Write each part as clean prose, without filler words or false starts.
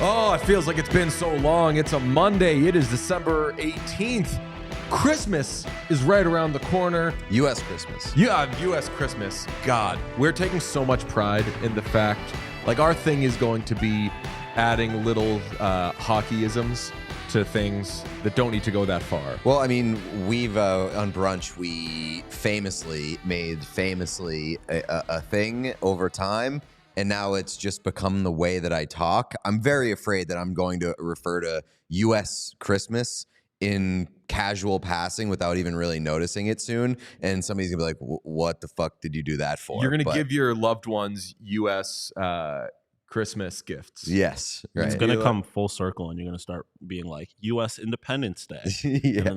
Oh, it feels like it's been so long. It's a Monday. It is December 18th. Christmas is right around the corner. U.S. Christmas. Yeah, U.S. Christmas. God, we're taking so much pride in the fact, like, our thing is going to be adding little hockeyisms to things that don't need to go that far. Well, I mean, we've on brunch, we made a thing over time. And now it's just become the way that I talk. I'm very afraid that I'm going to refer to U.S. Christmas in casual passing without even really noticing it soon. And somebody's going to be like, what the fuck did you do that for? You're going to give your loved ones U.S. Christmas gifts. Yes. Right. It's going to come full circle and you're going to start being like, U.S. Independence Day. Yeah.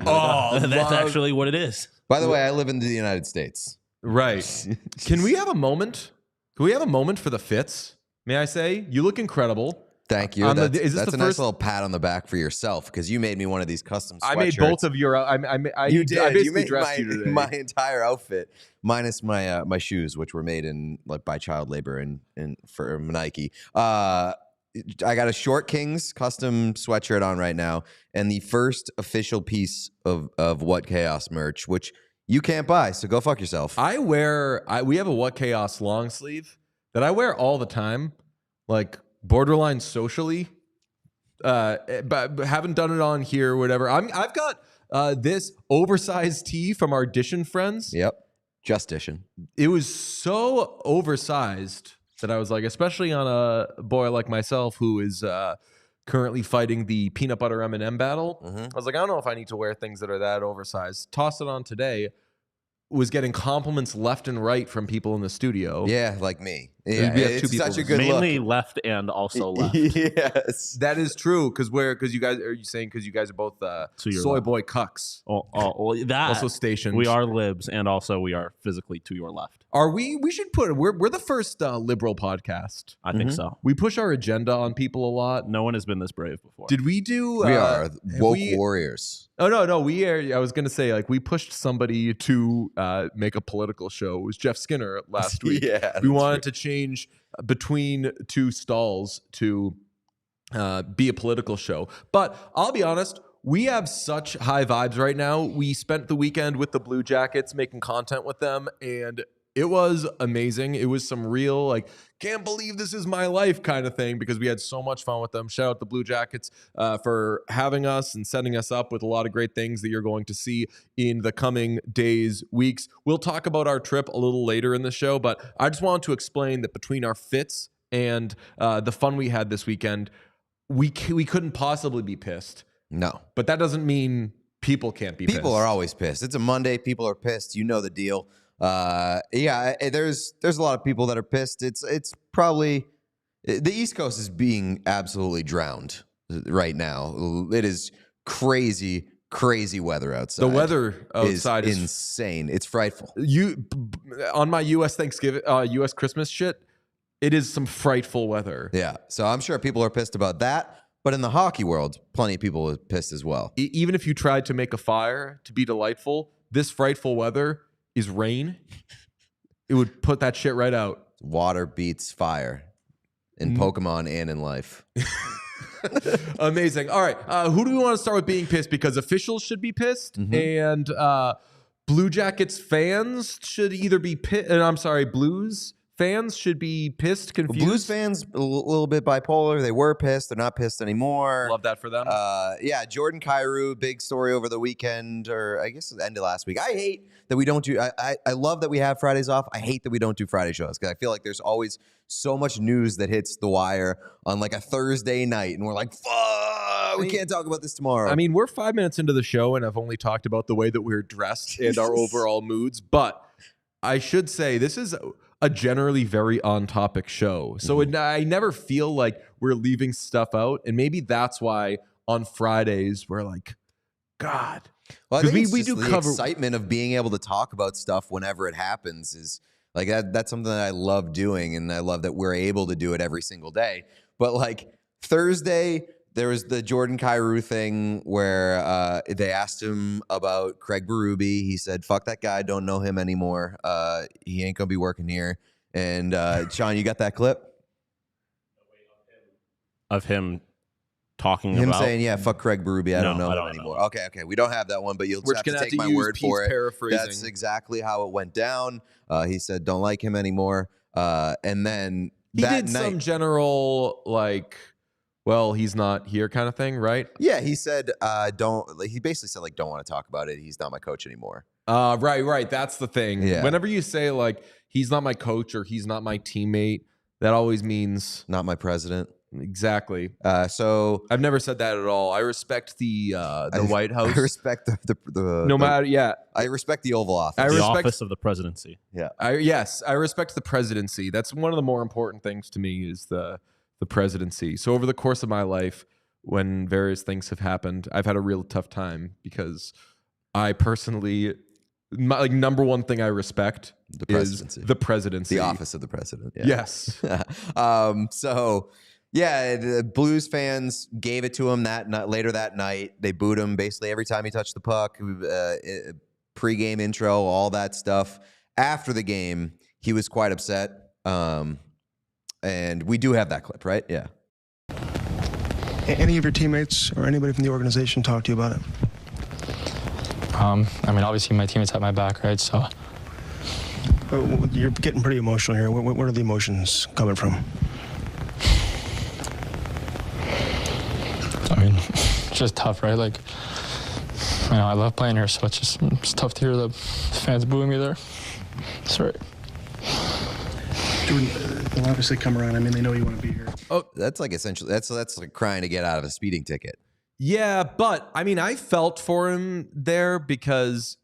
That's actually what it is. By the way, I live in the United States. Right. Can we have a moment? Can we have a moment for the Fitz? May I say? You look incredible. Thank you. That's a nice little pat on the back for yourself because you made me one of these custom sweatshirts. I made both of your. You did. I basically you made dressed you today. my entire outfit, minus my shoes, which were made in by child labor and for Nike. I got a Short Kings custom sweatshirt on right now, and the first official piece of What Chaos merch, which you can't buy, so go fuck yourself. We have a What Chaos long sleeve that I wear all the time, like borderline socially, but haven't done it on here or whatever. I've got this oversized tee from our Dishon friends. Yep, just Dishon. It was so oversized that I was like, especially on a boy like myself who is currently fighting the peanut butter M&M battle. I was like, I don't know if I need to wear things that are that oversized. Tossed it on today. Was getting compliments left and right from people in the studio. Yeah, like me. Yeah, it's such a good Mainly look. left and also left. Yes. That is true. Because you guys are both soy left. boy cucks. Well, that Also stationed. we are libs, and also we are physically to your left. Are we? We should we're the first liberal podcast. I think so. We push our agenda on people a lot. No one has been this brave before. Did we do? We are woke warriors. Oh no, we are. I was gonna say, like, we pushed somebody to make a political show. It was Jeff Skinner last week. Yeah, we wanted to change between two stalls to be a political show. But I'll be honest, we have such high vibes right now. We spent the weekend with the Blue Jackets making content with them, and it was amazing. It was some real, like, can't believe this is my life kind of thing because we had so much fun with them. Shout out the Blue Jackets for having us and setting us up with a lot of great things that you're going to see in the coming days, weeks. We'll talk about our trip a little later in the show, but I just wanted to explain that between our fits and the fun we had this weekend, we couldn't possibly be pissed. No. But that doesn't mean people can't be pissed. People are always pissed. It's a Monday. People are pissed. You know the deal. There's a lot of people that are pissed. It's probably the East Coast is being absolutely drowned right now. It is crazy weather outside. The weather outside is insane. It's frightful. On my U.S. Thanksgiving, U.S. Christmas shit, it is some frightful weather. Yeah, so I'm sure people are pissed about that. But in the hockey world, plenty of people are pissed as well. Even if you tried to make a fire to be delightful, this frightful weather is rain. It would put that shit right out. Water beats fire in Pokemon and in life. Amazing. All right. Who do we want to start with being pissed? Because officials should be pissed and Blue Jackets fans should either be pissed. And I'm sorry, Blues fans should be pissed, confused. Blues fans a little bit bipolar. They were pissed. They're not pissed anymore. Love that for them. Yeah, Jordan Kyrou, big story over the weekend, or I guess the end of last week. I hate that we don't do. I love that we have Fridays off. I hate that we don't do Friday shows because I feel like there's always so much news that hits the wire on like a Thursday night, and we're like, fuck, we can't talk about this tomorrow. I mean, we're 5 minutes into the show, and I've only talked about the way that we're dressed and our overall moods. But I should say this is a generally very on-topic show. So I never feel like we're leaving stuff out. And maybe that's why on Fridays we're like, God. Well, I think we do the cover excitement of being able to talk about stuff whenever it happens is like that's something that I love doing, and I love that we're able to do it every single day. But like Thursday, there was the Jordan Kyrou thing where they asked him about Craig Berube. He said, fuck that guy, don't know him anymore. He ain't going to be working here. And Sean, you got that clip? Of him talking Him about saying, yeah, fuck Craig Berube, I don't know I him don't anymore. know. Okay, we don't have that one, but you'll We're just just have gonna to take my word for it. paraphrasing. That's exactly how it went down. He said, don't like him anymore. And then He that did night, some general, like, well, he's not here kind of thing, right? yeah, he said, he basically said, like, don't want to talk about it. He's not my coach anymore. Right. That's the thing. Yeah. Whenever you say, like, he's not my coach or he's not my teammate, that always means Not my president. exactly. So I've never said that at all. I respect the White House. I respect No matter, yeah. I respect the Oval Office. I the respect- office of the presidency. Yeah. I respect the presidency. That's one of the more important things to me is the presidency. So over the course of my life, when various things have happened, I've had a real tough time because I personally, my number one thing I respect The is presidency. the presidency. The office of the president. Yeah. Yes. So yeah, the Blues fans gave it to him later that night. They booed him basically every time he touched the puck. Pre-game intro, all that stuff. After the game, he was quite upset. And we do have that clip, right? Yeah. Any of your teammates or anybody from the organization talk to you about it? I mean, obviously my teammates have my back, right? So You're getting pretty emotional here. Where are the emotions coming from? I mean, it's just tough, right? Like, you know, I love playing here, so it's tough to hear the fans booing me there. Sorry. Jordan, they'll obviously come around. I mean, they know you want to be here. Oh, That's like essentially that's like crying to get out of a speeding ticket. yeah, but I mean, I felt for him there because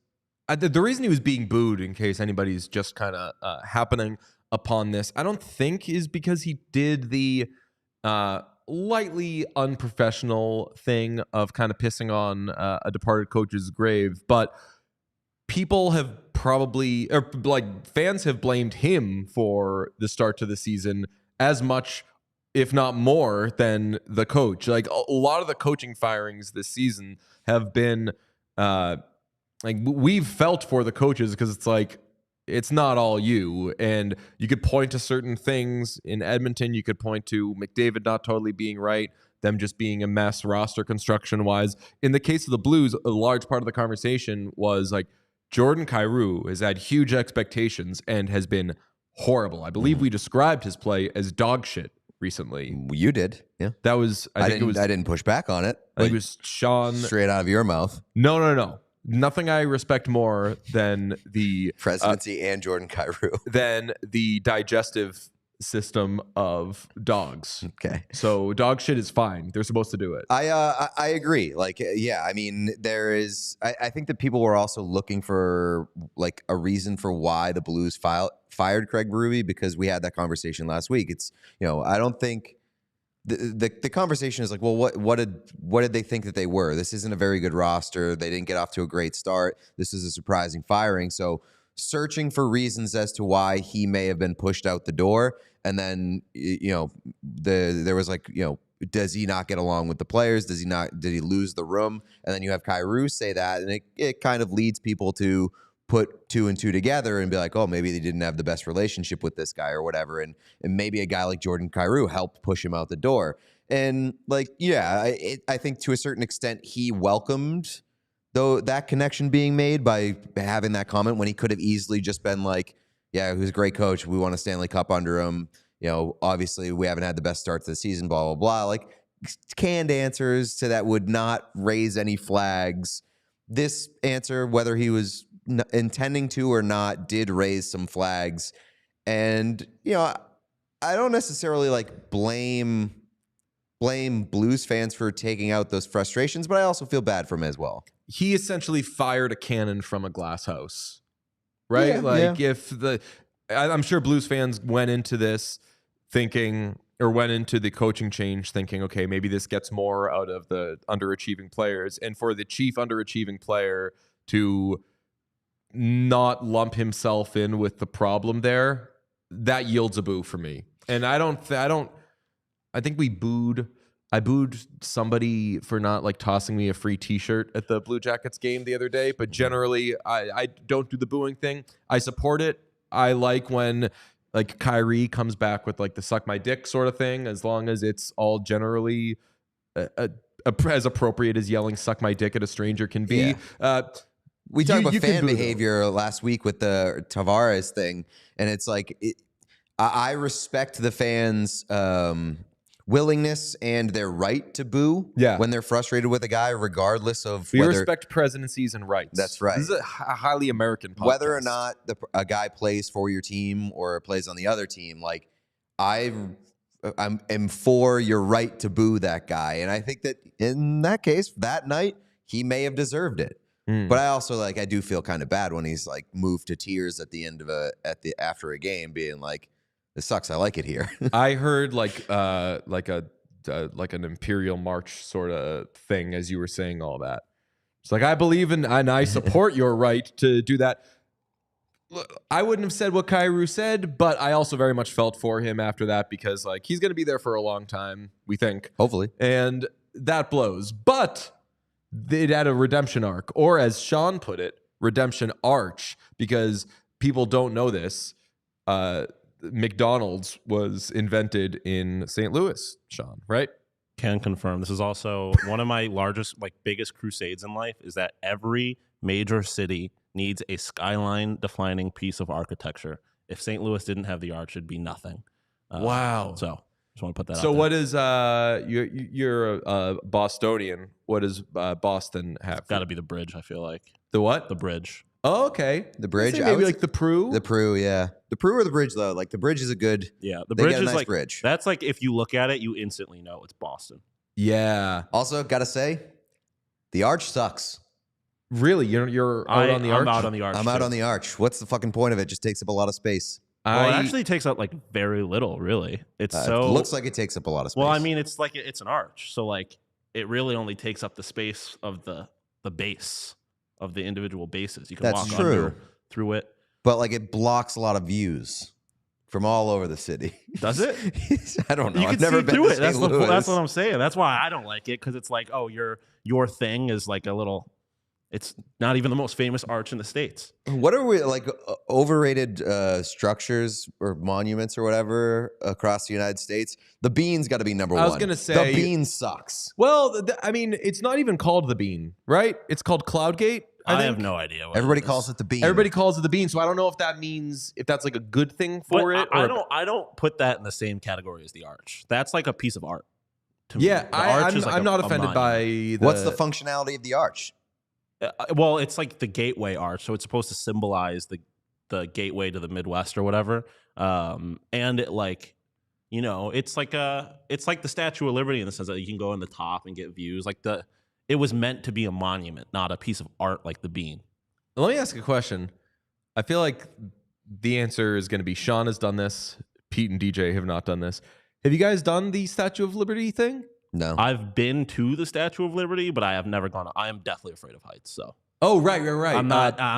the reason he was being booed, in case anybody's just kind of happening upon this, I don't think is because he did the lightly unprofessional thing of kind of pissing on a departed coach's grave, but people have probably, or like fans have blamed him for the start to the season as much, if not more, than the coach. Like a lot of the coaching firings this season have been like we've felt for the coaches because it's like it's not all you. And you could point to certain things in Edmonton. You could point to McDavid not totally being right, them just being a mess roster construction wise. In the case of the Blues, a large part of the conversation was like Jordan Kyrou has had huge expectations and has been horrible. I believe we described his play as dog shit recently. You did, yeah. That was, I didn't push back on it. think it was Sean. Straight out of your mouth. No. Nothing I respect more than the Presidency and Jordan Kyrou. than the digestive system of dogs. Okay. So dog shit is fine. They're supposed to do it. I agree. Like, yeah, I mean, there is. I think that people were also looking for like a reason for why the Blues fired Craig Berube, because we had that conversation last week. It's, you know, I don't think the conversation is like, well, what did they think that they were? This isn't a very good roster. They didn't get off to a great start. This is a surprising firing. So searching for reasons as to why he may have been pushed out the door. And then, you know, there was like, you know, does he not get along with the players? Did he lose the room? And then you have Kyrou say that, and it kind of leads people to put two and two together and be like, oh, maybe they didn't have the best relationship with this guy or whatever. And maybe a guy like Jordan Kyrou helped push him out the door. And like, yeah, I think to a certain extent he welcomed that connection being made by having that comment when he could have easily just been like, yeah, who's a great coach. We won a Stanley Cup under him. You know, obviously we haven't had the best start to the season, blah, blah, blah. Like canned answers to that would not raise any flags. This answer, whether he was intending to or not, did raise some flags. And, you know, I don't necessarily like blame Blues fans for taking out those frustrations, but I also feel bad for him as well. He essentially fired a cannon from a glass house, right? I'm sure Blues fans went into this thinking, or went into the coaching change thinking, okay, maybe this gets more out of the underachieving players. And for the chief underachieving player to not lump himself in with the problem there, that yields a boo for me. And I think I booed somebody for not like tossing me a free t-shirt at the Blue Jackets game the other day, but generally I don't do the booing thing. I support it. I like when like Kyrou comes back with like the suck my dick sort of thing, as long as it's all generally as appropriate as yelling suck my dick at a stranger can be. Yeah. We talked about fan behavior last week with the Tavares thing, and it's like I respect the fans' willingness and their right to boo when they're frustrated with a guy, regardless of we respect presidencies and rights. That's right. This is a highly American podcast. Whether or not a guy plays for your team or plays on the other team, like I'm for your right to boo that guy, and I think that in that case, that night he may have deserved it. But I also I do feel kind of bad when he's like moved to tears at the end of after a game, being like, "This sucks. I like it here." I heard like an Imperial March sort of thing as you were saying all that. It's like I believe in and I support your right to do that. I wouldn't have said what Kyrou said, but I also very much felt for him after that because like he's going to be there for a long time, we think, hopefully, and that blows. But it had a redemption arc, or as Sean put it, redemption arch, because people don't know this. McDonald's was invented in St. Louis, Sean, right? Can confirm. This is also one of my largest, biggest crusades in life, is that every major city needs a skyline-defining piece of architecture. If St. Louis didn't have the arch, it'd be nothing. Wow. So just want to put that out So there. what is, you're a Bostonian. What does Boston have? Got to be the bridge, I feel like. The what? The bridge. Oh, okay. The bridge. Maybe like the Prue? The Prue, yeah. The Prue or the bridge, though. Like the bridge is a good. Yeah, the they bridge got a is nice bridge. That's like if you look at it, you instantly know it's Boston. Yeah. Also, gotta say, the arch sucks. Really? You're out on the arch? I'm out on the arch. I'm out on the arch. What's the fucking point of it? Just takes up a lot of space. Well, it actually takes up very little, really. It's It looks like it takes up a lot of space. Well, I mean, it's it's an arch, so it really only takes up the space of the base of the individual bases. You can walk under through it, but it blocks a lot of views from all over the city. Does it? I don't know. You I've can never see been through to it. That's St. Louis. that's what I'm saying. That's why I don't like it, because it's your thing is a little. It's not even the most famous arch in the States. What are we overrated structures or monuments or whatever across the United States? The Bean's got to be number one. I was going to say the Bean sucks. Well, I mean, it's not even called the Bean, right? It's called Cloudgate. I have no idea. Everybody calls it the Bean. Everybody calls it the Bean, so I don't know if that means if that's a good thing for it. I don't put that in the same category as the arch. That's like a piece of art. To me. Yeah, I'm not offended by What's the functionality of the arch? Well, it's like the gateway arch, so it's supposed to symbolize the gateway to the Midwest or whatever. And it it's like the Statue of Liberty in the sense that you can go in the top and get views. It was meant to be a monument, not a piece of art like the Bean. Let me ask a question. I feel like the answer is going to be Sean has done this. Pete and DJ have not done this. Have you guys done the Statue of Liberty thing? No. I've been to the Statue of Liberty, but I have never gone. I am deathly afraid of heights. So. Oh, right. I'm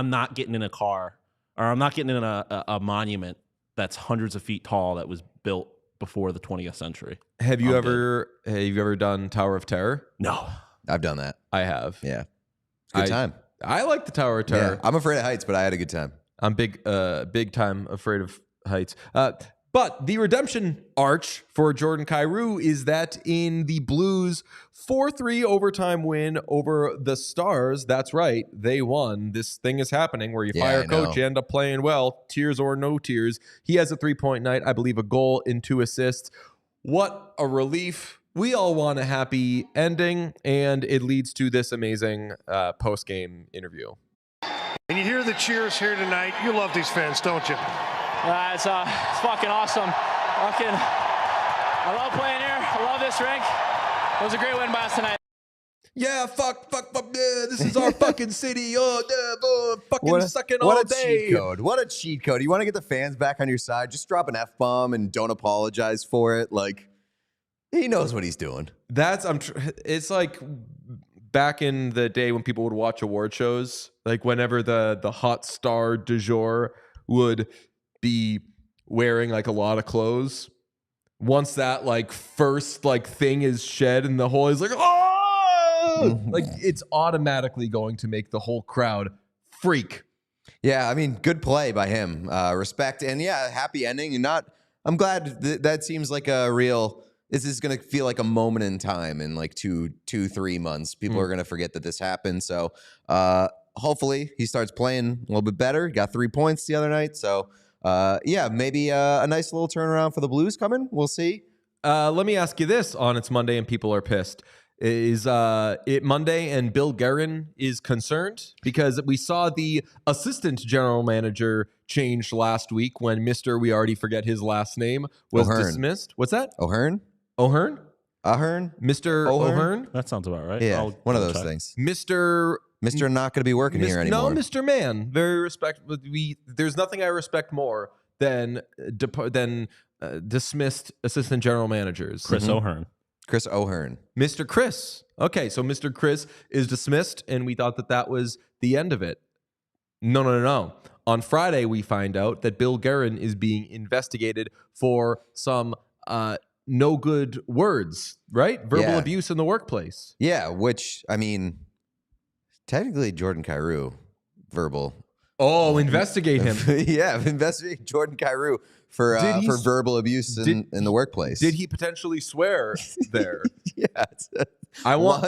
not getting in a car, or I'm not getting in a monument that's hundreds of feet tall that was built before the 20th century. Have you ever done Tower of Terror? No. I've done that. I have. Yeah. Good time. I like the Tower of Terror. Yeah. I'm afraid of heights, but I had a good time. I'm big time afraid of heights. But the redemption arch for Jordan Kyrou is that in the Blues' 4-3 overtime win over the Stars, that's right, they won. This thing is happening where you fire a coach, you end up playing well, tears or no tears. He has a 3-point night, I believe a goal and 2 assists. What a relief. We all want a happy ending, and it leads to this amazing post-game interview. And you hear the cheers here tonight. You love these fans, don't you? It's fucking awesome. I love playing here. I love this rink. It was a great win by us tonight. Yeah, fuck, yeah, this is our fucking city. Fucking sucking all day. Cheat code. What a cheat code. You want to get the fans back on your side? Just drop an F-bomb and don't apologize for it. Like, he knows what he's doing. It's like back in the day when people would watch award shows, like whenever the hot star du jour would be wearing like a lot of clothes. Once that like first like thing is shed and the whole is like, oh, like it's automatically going to make the whole crowd freak. Yeah, I mean, good play by him. Respect, and yeah, happy ending. And I'm glad that seems like a real. This is going to feel like a moment in time in like 2-3 months. People are going to forget that this happened. So hopefully he starts playing a little bit better. He got 3 points the other night. So yeah, maybe a nice little turnaround for the Blues coming. We'll see. Let me ask you this on It's Monday and people are pissed. Is it Monday and Bill Guerin is concerned? Because we saw the assistant general manager change last week when Mr. We already forget his last name was dismissed. What's that? O'Hearn? Mr. O'Hearn? That sounds about right. Yeah, one of those things. Mr. Not going to be working here anymore. No, Mr. Man. Very respectful. There's nothing I respect more than dismissed assistant general managers. Chris O'Hearn. Chris O'Hearn. Mr. Chris. Okay, so Mr. Chris is dismissed, and we thought that was the end of it. No. On Friday, we find out that Bill Guerin is being investigated for some no good words, right? Verbal abuse in the workplace. Yeah, which, I mean, technically Jordan Kyrou, verbal. Oh, investigate him. Yeah, investigate Jordan Kyrou for verbal abuse in the workplace. Did he potentially swear there? Yeah. I want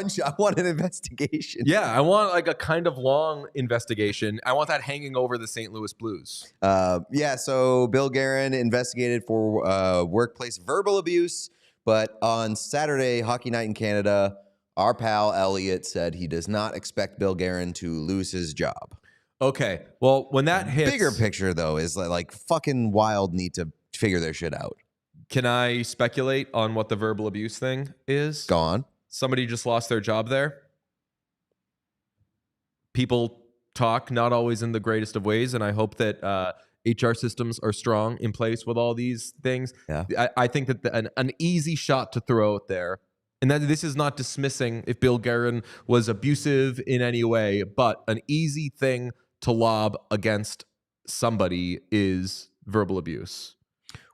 an investigation. Yeah, I want like a kind of long investigation. I want that hanging over the St. Louis Blues. Yeah, so Bill Guerin investigated for workplace verbal abuse, but on Saturday, Hockey Night in Canada, our pal Elliot said he does not expect Bill Guerin to lose his job. Okay, well, when that hits... Bigger picture, though, is like fucking Wild need to figure their shit out. Can I speculate on what the verbal abuse thing is? Go on. Somebody just lost their job there. People talk, not always in the greatest of ways, and I hope that HR systems are strong in place with all these things. Yeah. I think that an easy shot to throw out there, and that this is not dismissing if Bill Guerin was abusive in any way, but an easy thing to lob against somebody is verbal abuse.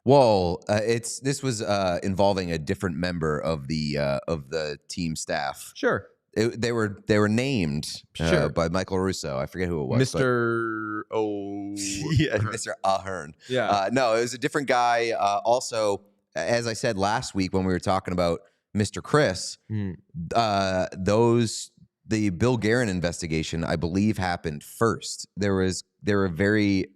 Well, this was involving a different member of the team staff. Sure. They were named by Michael Russo. I forget who it was. Mr. O. Yeah, Mr. Ahern. Yeah. No, it was a different guy. Also, as I said last week when we were talking about Mr. Chris, the Bill Guerin investigation, I believe, happened first. There were very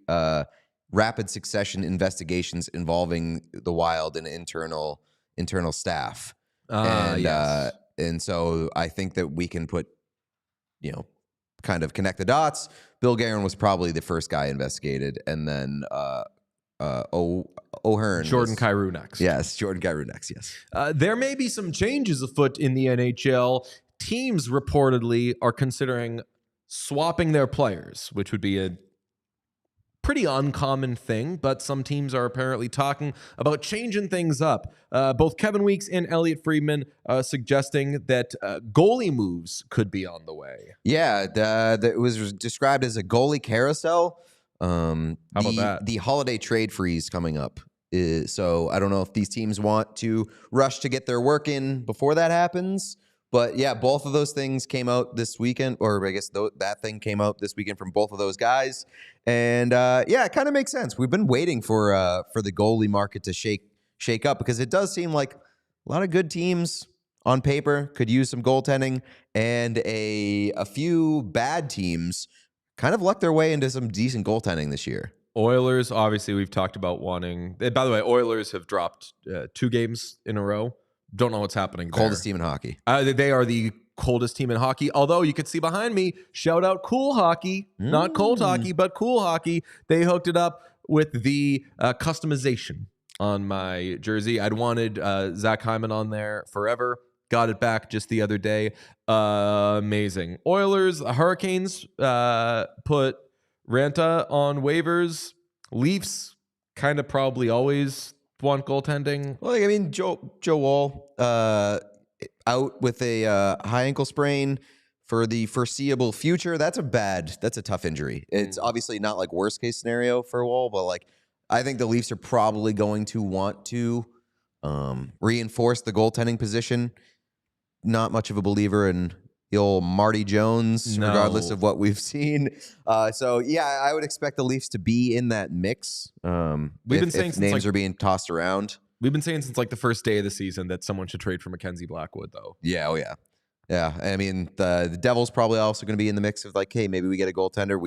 rapid succession investigations involving the Wild and internal staff. And so I think that we can put, kind of connect the dots. Bill Guerin was probably the first guy investigated, and then O'Hearn. Jordan Kyrou next. Yes, Jordan Kyrou next, yes. There may be some changes afoot in the NHL. Teams reportedly are considering swapping their players, which would be a pretty uncommon thing, but some teams are apparently talking about changing things up. Both Kevin Weeks and Elliot Friedman suggesting that goalie moves could be on the way. Yeah, it was described as a goalie carousel. How about that? The holiday trade freeze coming up. So I don't know if these teams want to rush to get their work in before that happens, But yeah, both of those things came out this weekend, or I guess that thing came out this weekend from both of those guys. And yeah, it kind of makes sense. We've been waiting for the goalie market to shake up, because it does seem like a lot of good teams on paper could use some goaltending, and a few bad teams kind of lucked their way into some decent goaltending this year. Oilers, obviously, we've talked about wanting. By the way, Oilers have dropped 2 games in a row. Don't know what's happening there. Coldest team in hockey. They are the coldest team in hockey. Although you could see behind me, shout out Cool Hockey, not cold hockey, but Cool Hockey. They hooked it up with the customization on my jersey. I'd wanted Zach Hyman on there forever. Got it back just the other day. Amazing. Oilers, Hurricanes put Ranta on waivers. Leafs kind of probably always want goaltending. Well, I mean, Joe Wall out with a high ankle sprain for the foreseeable future. That's a tough injury. It's obviously not like worst case scenario for Wall, but like I think the Leafs are probably going to want to reinforce the goaltending position. Not much of a believer in the old Marty Jones, regardless of what we've seen. So yeah, I would expect the Leafs to be in that mix. We've been saying if since names are being tossed around. We've been saying since like the first day of the season that someone should trade for Mackenzie Blackwood, though. Yeah, oh yeah. Yeah, I mean, the Devils probably also going to be in the mix of like, hey, maybe we get a goaltender.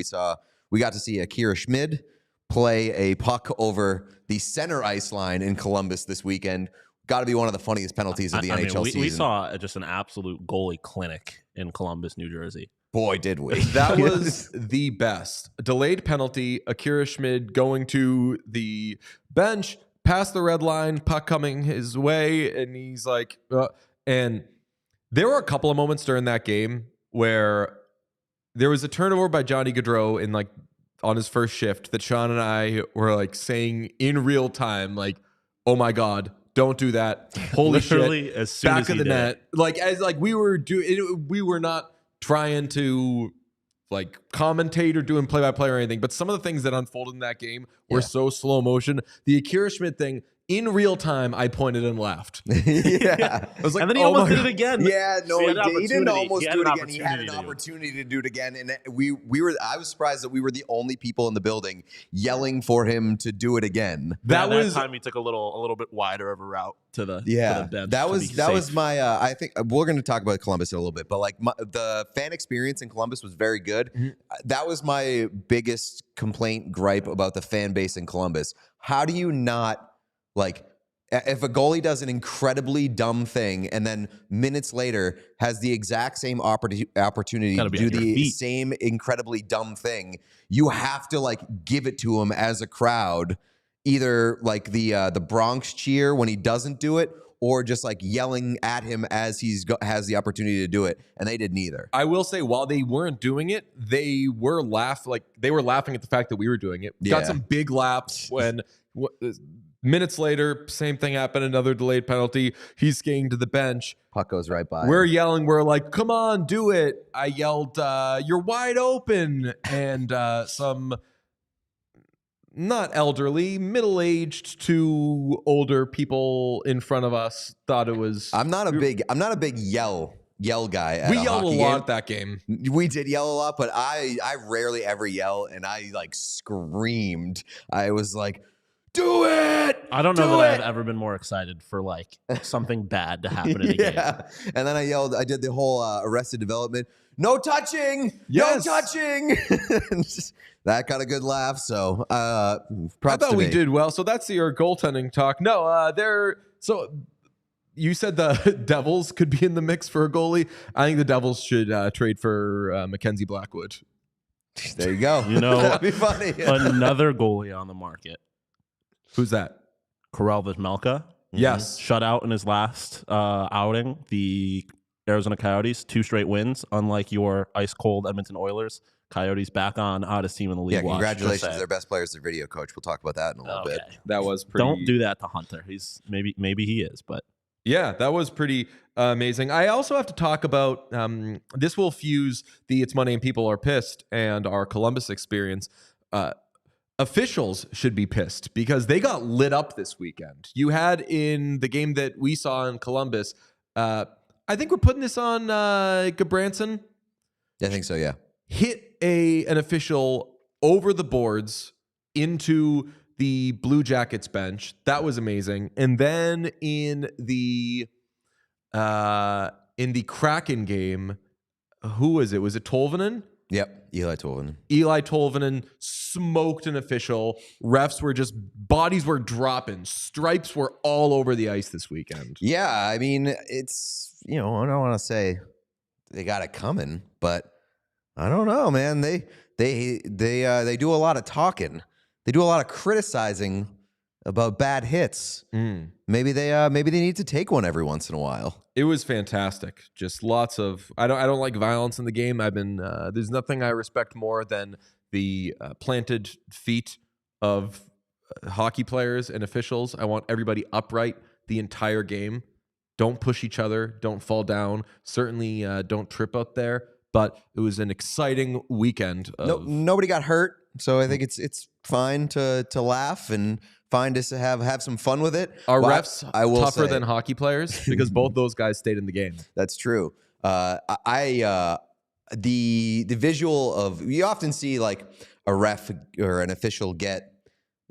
We got to see Kyrou Schmid play a puck over the center ice line in Columbus this weekend. Got to be one of the funniest penalties of the NHL season. We saw just an absolute goalie clinic in Columbus, New Jersey. Boy, did we. That was the best. A delayed penalty, Kyrou Schmid going to the bench, past the red line, puck coming his way, and he's like, and there were a couple of moments during that game where there was a turnover by Johnny Gaudreau in like on his first shift that Sean and I were like saying in real time, like, oh my God, don't do that. Holy shit. As soon back as of the net. We were not trying to like commentate or doing play-by-play or anything, but some of the things that unfolded in that game were so slow motion. The Kyrou Schmid thing, in real time, I pointed and laughed. Yeah. I was like, and then he almost did it again. Yeah, no, he didn't almost do it again. He He had an opportunity to do it again. And I was surprised that we were the only people in the building yelling for him to do it again. That time he took a little bit wider of a route to the bench. That was my I think we're going to talk about Columbus in a little bit, but like the fan experience in Columbus was very good. Mm-hmm. That was my biggest gripe about the fan base in Columbus. How do you not, like, if a goalie does an incredibly dumb thing and then minutes later has the exact same opportunity to do the same incredibly dumb thing, you have to like give it to him as a crowd, either like the Bronx cheer when he doesn't do it, or just like yelling at him as has the opportunity to do it, and they did neither. I will say, while they weren't doing it, they were laughing at the fact that we were doing it. Yeah. Got some big laps when minutes later, same thing happened, another delayed penalty. He's skating to the bench. Puck goes right by. We're yelling. We're like, come on, do it. I yelled, you're wide open. And some not elderly, middle-aged to older people in front of us thought it was. I'm not a big yell guy. We yelled a lot at that game. We did yell a lot, but I rarely ever yell, and I like screamed. I was like, do it! I don't know that I've ever been more excited for like something bad to happen in a game. And then I did the whole Arrested Development. No touching! Yes. No touching! That got a good laugh, so props I thought to we me. did well. So that's your goaltending talk. No, so you said the Devils could be in the mix for a goalie. I think the Devils should trade for Mackenzie Blackwood. There you go. You know, that'd be funny. Another goalie on the market. Who's that? Karel Vizmelka. Yes. Shut out in his last outing. The Arizona Coyotes, 2 straight wins, unlike your ice-cold Edmonton Oilers. Coyotes back on hottest team in the league. Yeah, congratulations. Their best player is their video coach. We'll talk about that in a little bit. That was pretty. Don't do that to Hunter. He's maybe he is, but yeah, that was pretty amazing. I also have to talk about this will fuse the It's Monday and People Are Pissed and our Columbus experience. Officials should be pissed because they got lit up this weekend. You had in the game that we saw in Columbus, I think we're putting this on Gabranson. I think so, yeah. Hit an official over the boards into the Blue Jackets bench. That was amazing. And then in the Kraken game, who was it? Was it Tolvanen? Yep, Eli Tolvanen. Eli Tolvanen smoked an official. Refs were just, bodies were dropping. Stripes were all over the ice this weekend. Yeah, I mean, it's, I don't want to say they got it coming, but I don't know, man. They do a lot of talking. They do a lot of criticizing about bad hits. Maybe they need to take one every once in a while. It was fantastic. Just lots of. I don't like violence in the game. I've been. There's nothing I respect more than the planted feet of hockey players and officials. I want everybody upright the entire game. Don't push each other. Don't fall down. Certainly don't trip out there. But it was an exciting weekend. Nobody got hurt, so I think it's fine to laugh and fine to have some fun with it. Are refs tougher say, than hockey players? Because both those guys stayed in the game. That's true. The visual of, you often see like a ref or an official get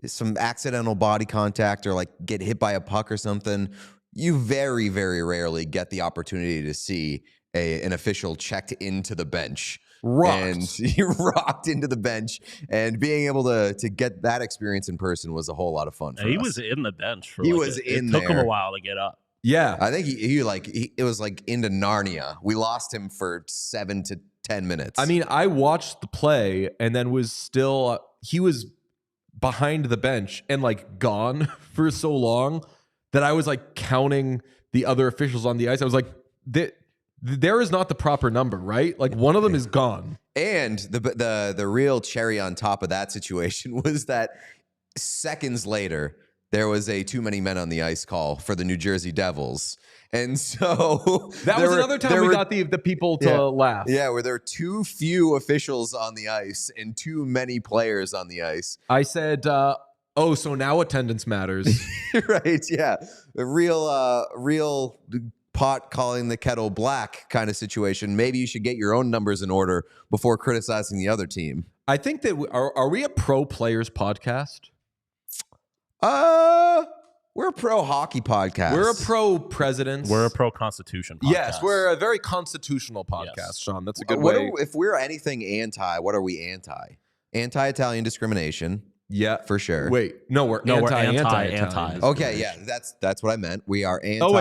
some accidental body contact or like get hit by a puck or something. You very, very rarely get the opportunity to see an official checked into the bench. And he rocked into the bench, and being able to get that experience in person was a whole lot of fun for us. He was in the bench for it took him a while to get up. Yeah. I think it was like into Narnia. We lost him for 7 to 10 minutes. I mean, I watched the play and then he was behind the bench and like gone for so long that I was like counting the other officials on the ice. I was like, there is not the proper number, right? Like one of them is gone. And the real cherry on top of that situation was that seconds later, there was a too many men on the ice call for the New Jersey Devils. And so that was another time we got the people to laugh. Yeah, where there were too few officials on the ice and too many players on the ice. I said, so now attendance matters. Right, yeah. The real pot calling the kettle black kind of situation. Maybe you should get your own numbers in order before criticizing the other team. I think that are we a pro players podcast? We're a pro hockey podcast. We're a pro presidents. We're a pro constitution podcast. Yes, we're a very constitutional podcast, yes. Sean. That's a good way. If we're anything anti, what are we anti? Anti-Italian discrimination. Yeah, for sure. Wait, no, we're anti. Okay, yeah, that's what I meant. We are anti. Oh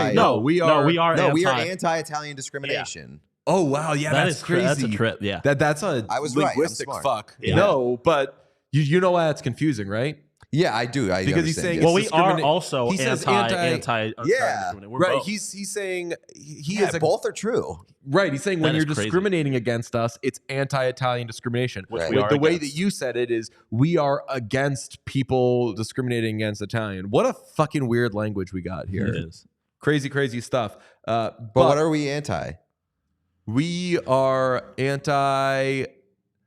wait, we are anti-Italian discrimination. Yeah. Oh wow, yeah, that's crazy. That's a trip. Yeah, that's a I was linguistic right. fuck. Yeah. No, but you know why that's confusing, right? Yeah, I do. Because he's saying, well, we are also anti. Yeah, right. Both. He's saying both are true. Right. He's saying when you're crazy. discriminating against us, it's anti-Italian discrimination. Right. The way that you said it is we are against people discriminating against Italian. What a fucking weird language we got here. It is crazy, crazy stuff. But what are we anti? We are anti.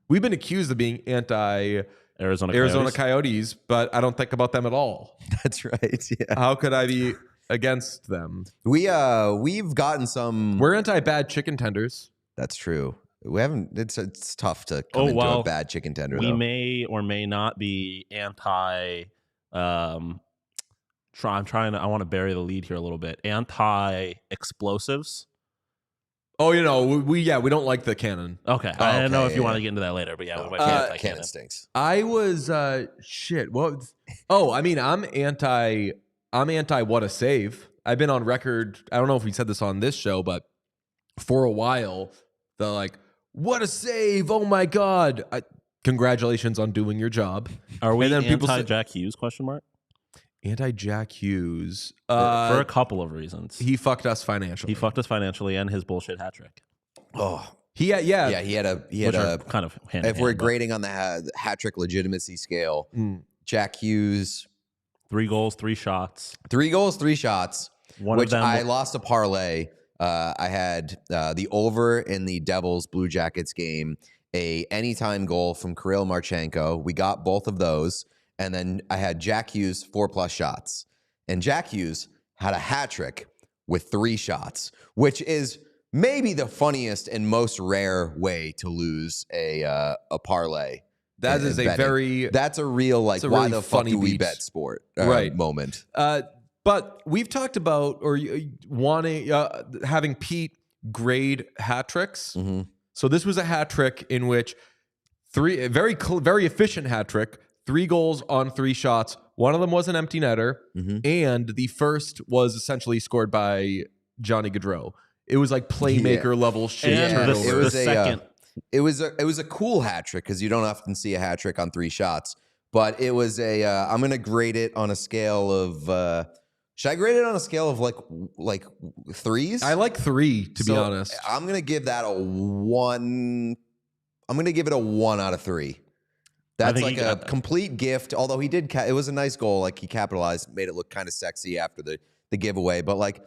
We've been accused of being anti. Arizona Coyotes, but I don't think about them at all. That's right. Yeah. How could I be against them? We've gotten some. We're anti bad chicken tenders. That's true. We haven't. It's tough to come into a bad chicken tender. We may or may not be anti. I'm trying to. I want to bury the lead here a little bit. Anti explosives. Oh, we don't like the cannon. Okay. I don't know if you want to get into that later, but yeah, we might be anti-cannon stinks. I was shit. What? Oh, I mean, I'm anti what a save. I've been on record. I don't know if we said this on this show, but for a while, the like, what a save! Oh my god! Congratulations on doing your job. Are we anti Jack Hughes? ? Anti-Jack Hughes. For a couple of reasons. He fucked us financially. And his bullshit hat trick. Oh. He had a kind of hand if we're grading on the hat trick legitimacy scale, Jack Hughes 3 goals, 3 shots. 3 goals, 3 shots. One which of them I lost a parlay. I had the over in the Devils Blue Jackets game, a anytime goal from Kirill Marchenko. We got both of those. And then I had Jack Hughes 4+ shots. And Jack Hughes had a hat trick with 3 shots, which is maybe the funniest and most rare way to lose a parlay. That is that's a real like why the fuck do we bet sport moment. But we've talked about wanting having Pete grade hat tricks. Mm-hmm. So this was a hat trick in which a very efficient hat trick, 3 goals on 3 shots. One of them was an empty netter, and the first was essentially scored by Johnny Gaudreau. It was like playmaker level shit. And it was the second. It was a cool hat trick because you don't often see a hat trick on 3 shots. But it was I'm gonna grade it on a scale of. Should I grade it on a scale of like 3s? I like 3 to be honest. I'm gonna give that a 1. I'm gonna give it a 1 out of 3. That's like a complete gift. Although he did, it was a nice goal. Like he capitalized, made it look kind of sexy after the giveaway. But like,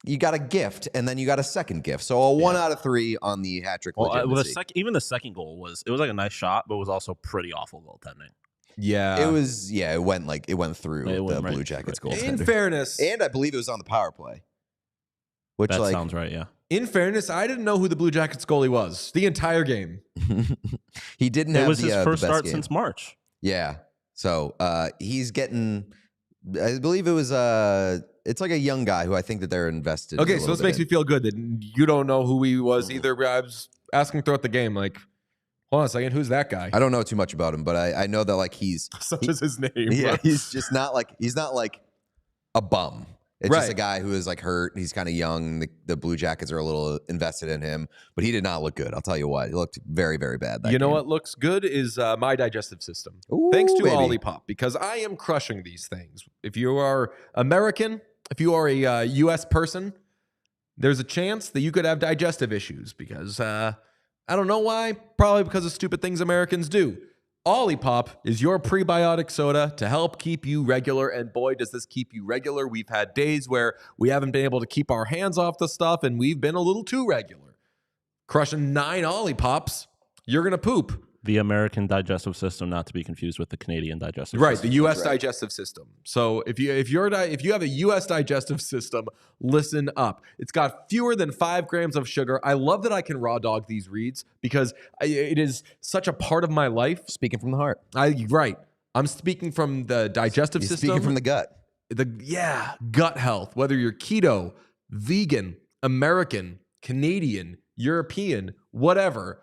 you got a gift, and then you got a second gift. So a 1 out of 3 on the hat trick. Well, even the second goal was like a nice shot, but it was also pretty awful goaltending. Yeah, it was. Yeah, it went through the Blue Jackets goal. In fairness, and I believe it was on the power play. Which that sounds right. Yeah. In fairness, I didn't know who the Blue Jackets goalie was the entire game. He didn't have. It was his first the best start game since March. Yeah. So he's getting. I believe it was it's like a young guy who I think that they're invested. Okay, so this makes me feel good that you don't know who he was either. I was asking throughout the game, like, hold on a second, who's that guy? I don't know too much about him, but I know that like such as his name. Yeah, he's just not like a bum. It's just a guy who is like hurt. He's kind of young. The Blue Jackets are a little invested in him, but he did not look good. I'll tell you what, he looked very, very bad. You know what looks good is my digestive system. Ooh, thanks to baby. Olipop, because I am crushing these things. If you are American, if you are a U.S. person, there's a chance that you could have digestive issues because I don't know why. Probably because of stupid things Americans do. Olipop is your prebiotic soda to help keep you regular, and boy, does this keep you regular. We've had days where we haven't been able to keep our hands off the stuff, and we've been a little too regular. Crushing 9 Olipops, you're going to poop. The American digestive system, not to be confused with the Canadian digestive system. Right, the U.S. digestive system. So if you have a U.S. digestive system, listen up. It's got fewer than 5 grams of sugar. I love that I can raw dog these reads because it is such a part of my life. Speaking from the heart. I'm speaking from the digestive system. Speaking from the gut. Gut health. Whether you're keto, vegan, American, Canadian, European, whatever.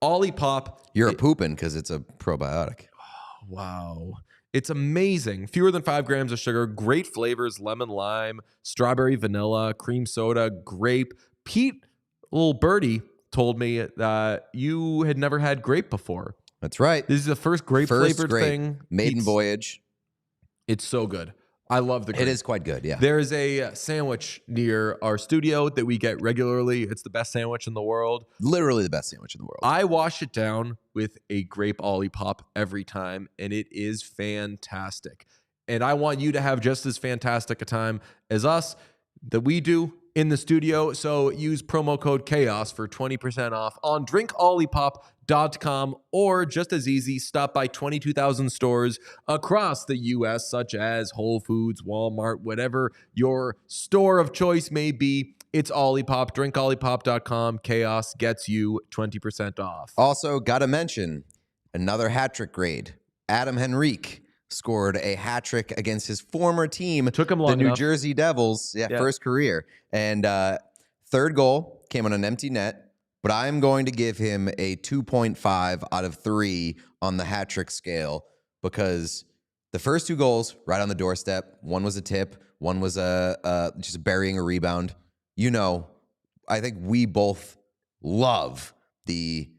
Olipop. You're a pooping because it's a probiotic. Oh, wow. It's amazing. Fewer than 5 grams of sugar, great flavors, lemon, lime, strawberry, vanilla, cream soda, grape. Pete, little birdie, told me that you had never had grape before. That's right. This is the first grape-flavored thing. Maiden voyage. It's so good. I love the grape. It is quite good, yeah. There is a sandwich near our studio that we get regularly. It's the best sandwich in the world. Literally the best sandwich in the world. I wash it down with a grape Olipop every time, and it is fantastic. And I want you to have just as fantastic a time as us that we do in the studio. So use promo code CHAOS for 20% off on drinkolipop.com, or just as easy, stop by 22,000 stores across the U.S., such as Whole Foods, Walmart, whatever your store of choice may be. It's Olipop. Drinkolipop.com. Chaos gets you 20% off. Also, got to mention another hat trick grade. Adam Henrique scored a hat trick against his former team, Took him long the New enough. Jersey Devils. Yeah, first career. And third goal came on an empty net, but I'm going to give him a 2.5 out of 3 on the hat trick scale because the first 2 goals right on the doorstep. One was a tip. One was just burying a rebound. You know, I think we both love the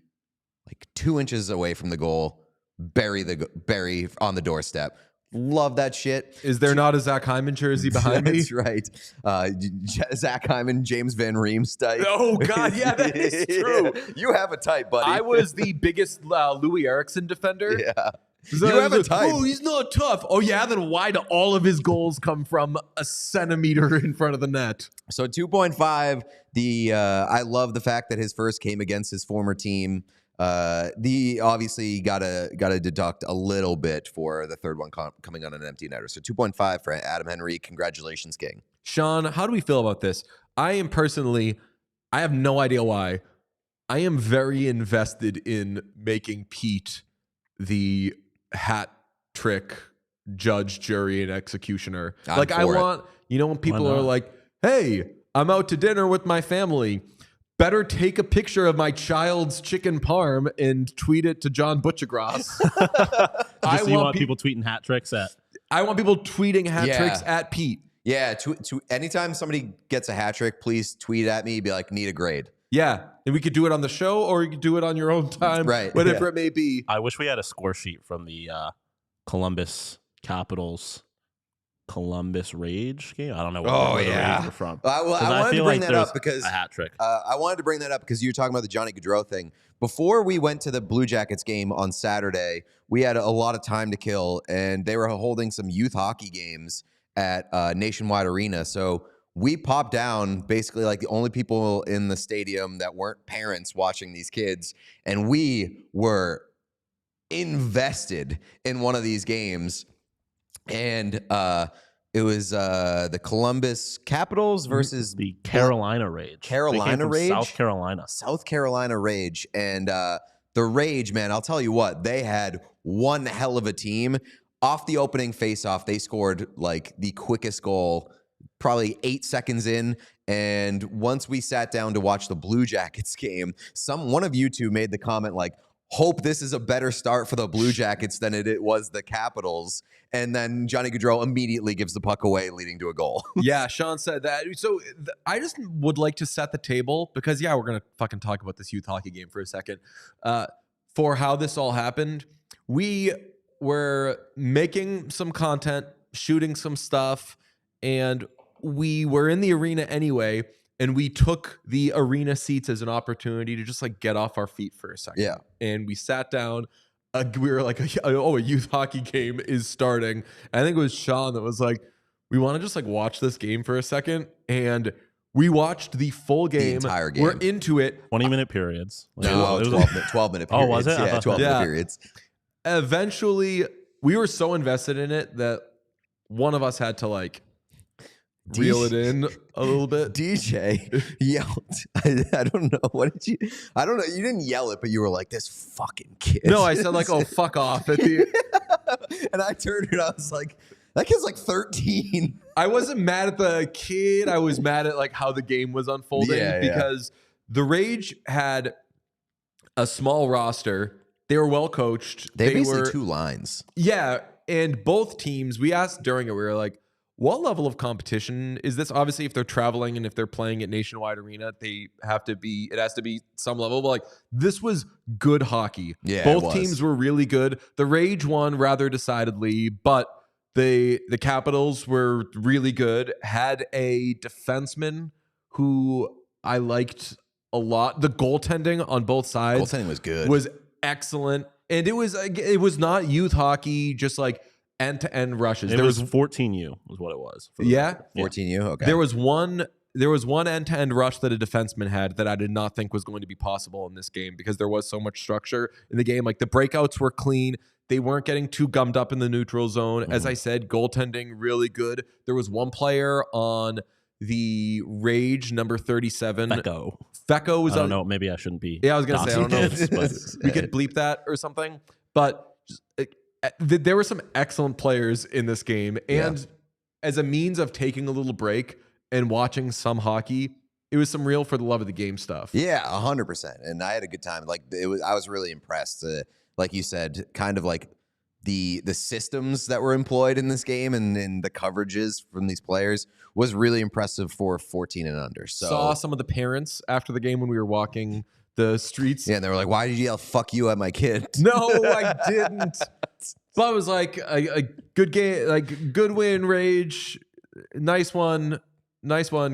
2 inches away from the goal, bury on the doorstep. Love that shit. Is there not a Zach Hyman jersey behind me? That's right. Zach Hyman, James Van Riem's type. Oh, God. Yeah, that is true. You have a type, buddy. I was the biggest Louis Eriksson defender. Yeah. So you have a type. Oh, he's not tough. Oh, yeah. Then why do all of his goals come from a centimeter in front of the net? So 2.5. I love the fact that his first came against his former team. The obviously gotta deduct a little bit for the third one coming on an empty netter. So 2.5 for Adam Henry. Congratulations, King. Sean, how do we feel about this? I have no idea why. I am very invested in making Pete the hat trick judge, jury, and executioner. Like I want, when people are like, hey, I'm out to dinner with my family. Better take a picture of my child's chicken parm and tweet it to John Butchergrass. You want people tweeting hat tricks at? I want people tweeting hat tricks at Pete. Yeah, anytime somebody gets a hat trick, please tweet at me. Be like, need a grade. Yeah, and we could do it on the show, or you could do it on your own time, right? Whatever it may be. I wish we had a score sheet from the Columbus Capitals Columbus Rage game. I don't know where the Rage are from. I wanted to bring that up because a hat trick. I wanted to bring that up because you were talking about the Johnny Gaudreau thing. Before we went to the Blue Jackets game on Saturday, we had a lot of time to kill, and they were holding some youth hockey games at Nationwide Arena. So we popped down, basically like the only people in the stadium that weren't parents watching these kids, and we were invested in one of these games. And it was the Columbus Capitals versus the Carolina Rage. South Carolina Rage. And the Rage, man, I'll tell you what, they had one hell of a team. Off the opening faceoff, they scored like the quickest goal, probably 8 seconds in. And once we sat down to watch the Blue Jackets game, one of you two made the comment like, hope this is a better start for the Blue Jackets than it was the Capitals. And then Johnny Gaudreau immediately gives the puck away, leading to a goal. Yeah, Sean said that. So I just would like to set the table because, we're going to fucking talk about this youth hockey game for a second. For how this all happened, we were making some content, shooting some stuff, and we were in the arena anyway. And we took the arena seats as an opportunity to just like get off our feet for a second. Yeah. And we sat down. We were like, a youth hockey game is starting. I think it was Sean that was like, we want to just like watch this game for a second. And we watched the full game. The entire game. We're into it. 20-minute periods. No, 12-minute periods. Oh, was it? Yeah, 12-minute periods. Eventually, we were so invested in it that one of us had to like reel it in a little bit. DJ yelled. I don't know. What did you? I don't know. You didn't yell it, but you were like, "This fucking kid." No, I said like, "Oh, fuck off!" At the and I turned and I was like, "That kid's like 13." I wasn't mad at the kid. I was mad at like how the game was unfolding because the Rage had a small roster. They were well coached. They basically were 2 lines. Yeah, and both teams. We asked during it. We were like, what level of competition is this? Obviously, if they're traveling and if they're playing at Nationwide Arena, it has to be some level. But like, this was good hockey. Yeah, both teams were really good. The Rage won rather decidedly, but the Capitals were really good. Had a defenseman who I liked a lot. The goaltending on both sides was good. Was excellent, and it was not youth hockey, just like end-to-end rushes. There was 14U was what it was. 14U. Okay. There was one end-to-end rush that a defenseman had that I did not think was going to be possible in this game because there was so much structure in the game. Like the breakouts were clean. They weren't getting too gummed up in the neutral zone. Mm-hmm. As I said, goaltending really good. There was one player on the Rage, number 37. Fecko was. I don't know. Maybe I shouldn't be. Yeah, I was gonna say I don't know. But we could bleep that or something. But there were some excellent players in this game, and as a means of taking a little break and watching some hockey, it was some real for the love of the game stuff. Yeah, 100%. And I had a good time. Like I was really impressed. Like you said, kind of like the systems that were employed in this game and the coverages from these players was really impressive for 14 and under. So saw some of the parents after the game when we were walking the streets. Yeah, and they were like, "Why did you yell fuck you at my kid?" No, I didn't. But it was like a good game, like good win, Rage. Nice one,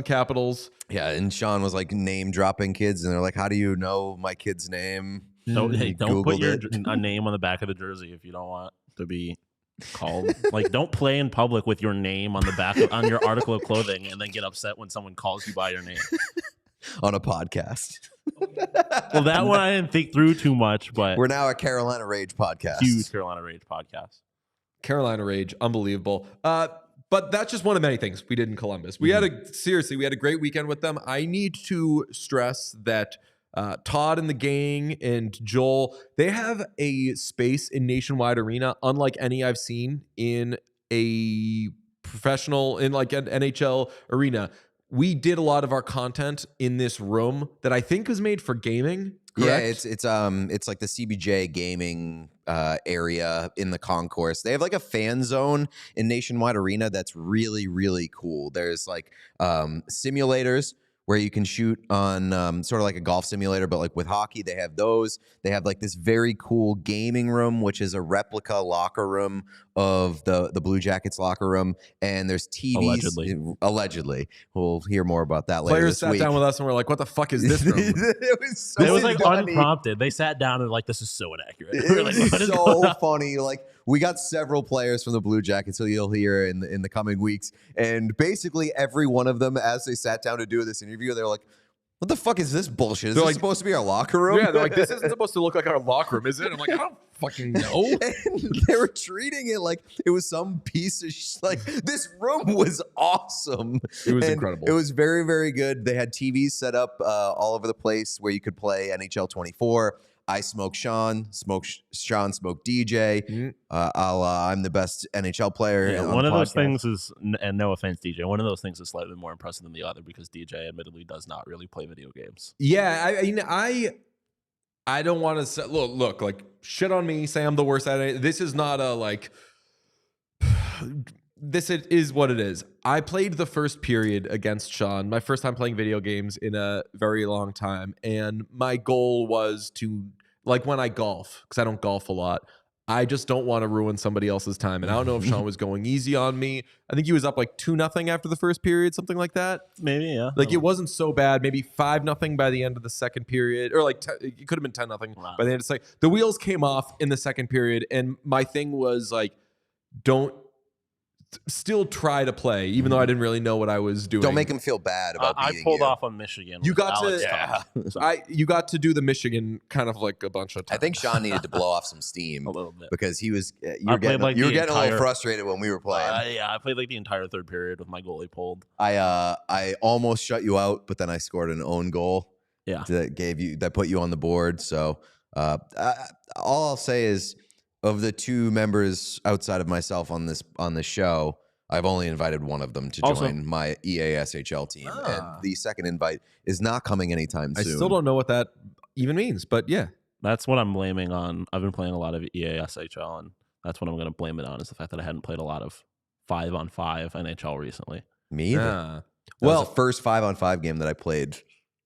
Capitals. Yeah, and Sean was like name dropping kids, and they're like, "How do you know my kid's name?" Don't put a name on the back of the jersey if you don't want to be called. Like, don't play in public with your name on the back on your article of clothing, and then get upset when someone calls you by your name. on a podcast. Well, that one I didn't think through too much, but We're now a Carolina Rage podcast. huge Carolina Rage podcast. Carolina Rage, unbelievable. But that's just one of many things we did in Columbus. We had a great weekend with them. I need to stress that Todd and the gang and Joel, they have a space in Nationwide Arena unlike any I've seen in a professional, in like an NHL arena. We did a lot of our content in this room that I think was made for gaming. Correct? Yeah, it's like the CBJ gaming area in the concourse. They have like a fan zone in Nationwide Arena that's really, really cool. There's like simulators where you can shoot on sort of like a golf simulator, but like with hockey, they have those. They have like this very cool gaming room, which is a replica locker room of the Blue Jackets locker room. And there's TVs. Allegedly. We'll hear more about that later Players this sat week. down with us and were like, what the fuck is this room? It was like unprompted. They sat down and like, this is so inaccurate. We were like, It what was is going so on? funny. Like we got several players from the Blue Jackets, so you'll hear in the coming weeks. And basically every one of them, as they sat down to do this interview, they're like, what the fuck is this bullshit? Is They're this like- supposed to be our locker room? Yeah, they're like, this isn't supposed to look like our locker room, is it? I'm like, I don't fucking know. And they were treating it like it was some piece of like this room was awesome. It was And incredible. It was very, very good. They had TVs set up all over the place where you could play NHL 24. I smoke Sean, Sean smoked DJ. Mm-hmm. I'm the best NHL player. Yeah, on one the of those podcast. things is, and no offense, DJ, one of those things is slightly more impressive than the other because DJ admittedly does not really play video games. Yeah, I don't want to say, look, like shit on me, say I'm the worst at it. This is not a like, this is what it is. I played the first period against Sean, my first time playing video games in a very long time. And my goal was to, like when I golf, because I don't golf a lot, I just don't want to ruin somebody else's time. And I don't know if Sean was going easy on me. I think he was up like 2-0 after the first period, something like that. Maybe, yeah. Like it wasn't so bad. Maybe 5-0 by the end of the second period, or like it could have been 10-0 Wow. by the end of the second. The wheels came off in the second period, and my thing was like, still try to play, even though I didn't really know what I was doing. Don't make him feel bad about I beating pulled you. off on Michigan. You with got Alex to, Tuck. you got to do the Michigan kind of like a bunch of times. I think Sean needed to blow off some steam A little bit. because he was you I were played, like, getting the a little entire- frustrated when we were playing. Yeah, I played like the entire third period with my goalie pulled. I almost shut you out, but then I scored an own goal. Yeah. That put you on the board. So all I'll say is, of the two members outside of myself on this show, I've only invited one of them to Also- join my EASHL team, and the second invite is not coming anytime I soon. still don't know what that even means, but yeah. That's what I'm blaming on. I've been playing a lot of EASHL, and that's what I'm going to blame it on, is the fact that I hadn't played a lot of 5-on-5 NHL recently. Me either. Yeah. That was Well, the first 5-on-5 game that I played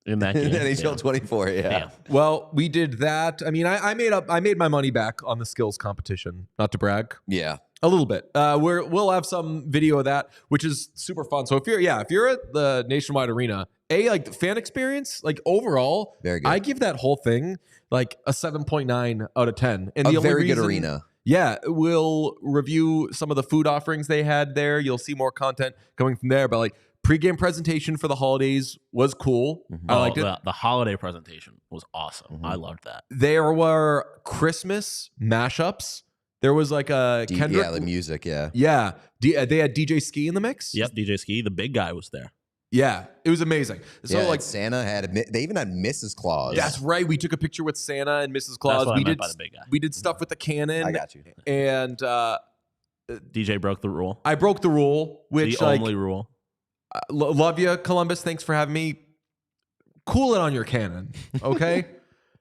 In that in game. NHL yeah. 24. Yeah. Damn. well, we did that. I mean, I made my money back on the skills competition. Not to brag. Yeah. A little bit. We'll have some video of that, which is super fun. So if you're at the Nationwide Arena, like the fan experience, like overall, Very good. I give that whole thing like a 7.9 out of 10. And A the only very good reason- arena. Yeah, we'll review some of the food offerings they had there. You'll see more content coming from there. But like pregame presentation for the holidays was cool. I liked it. The holiday presentation was awesome. I loved that. There were Christmas mashups. There was like a Kendrick. Yeah, the music. Yeah. Yeah. They had DJ Ski in the mix. Yep, DJ Ski, the big guy, was there. Yeah, it was amazing. So Yeah, like, Santa they even had Mrs. Claus. that's right. We took a picture with Santa and Mrs. That's Claus. what We I meant did by the big guy. we did stuff with the cannon. I got you. And DJ broke the rule. I broke the rule, which The like only rule. love you, Columbus. Thanks for having me. Cool it on your cannon, okay?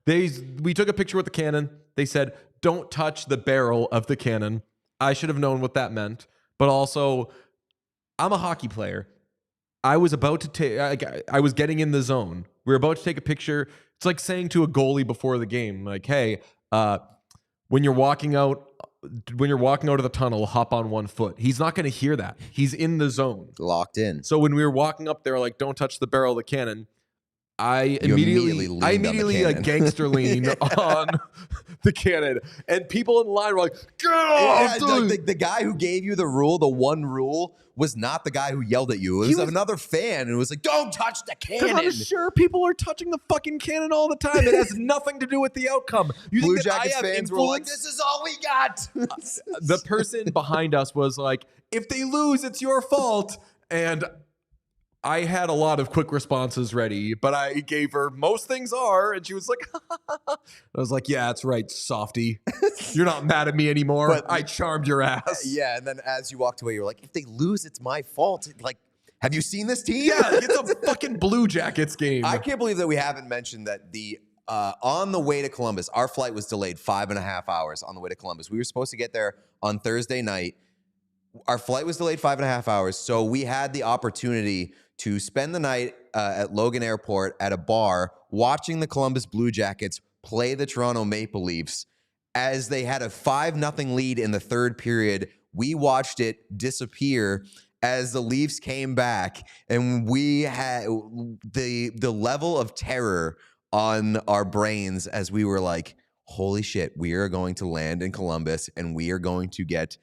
We took a picture with the cannon. They said, "Don't touch the barrel of the cannon." I should have known what that meant, but also, I'm a hockey player. I was about to take. I was getting in the zone. We were about to take a picture. It's like saying to a goalie before the game, like, "Hey, when you're walking out of the tunnel, hop on one foot." He's not going to hear that. He's in the zone. Locked in. So when we were walking up there, like, "Don't touch the barrel of the cannon," I You immediately leaned on the cannon. gangster lean on the cannon, and people in line were like, "Get Yeah, off!" dude." the guy who gave you the rule, the one rule, was not the guy who yelled at you. It was another fan who was like, "Don't touch the Because cannon." I'm sure people are touching the fucking cannon all the time. It has nothing to do with the outcome. You Blue think that Jackets I have fans were like, influence? "This is all we got." The person behind us was like, "If they lose, it's your fault." And I had a lot of quick responses ready, but I gave her most things are, and she was like, I was like, "Yeah, that's right, softy. You're not mad at me anymore. But- I charmed your ass." Yeah, and then as you walked away, you were like, "If they lose, it's my fault." Like, have you seen this team? Yeah, it's a fucking Blue Jackets game. I can't believe that we haven't mentioned that the on the way to Columbus, our flight was delayed 5.5 hours on the way to Columbus. We were supposed to get there on Thursday night. Our flight was delayed 5.5 hours, so we had the opportunity to spend the night at Logan Airport at a bar watching the Columbus Blue Jackets play the Toronto Maple Leafs. As they had a 5-0 lead in the third period, we watched it disappear as the Leafs came back, and we had the level of terror on our brains as we were like, holy shit, we are going to land in Columbus and we are going to get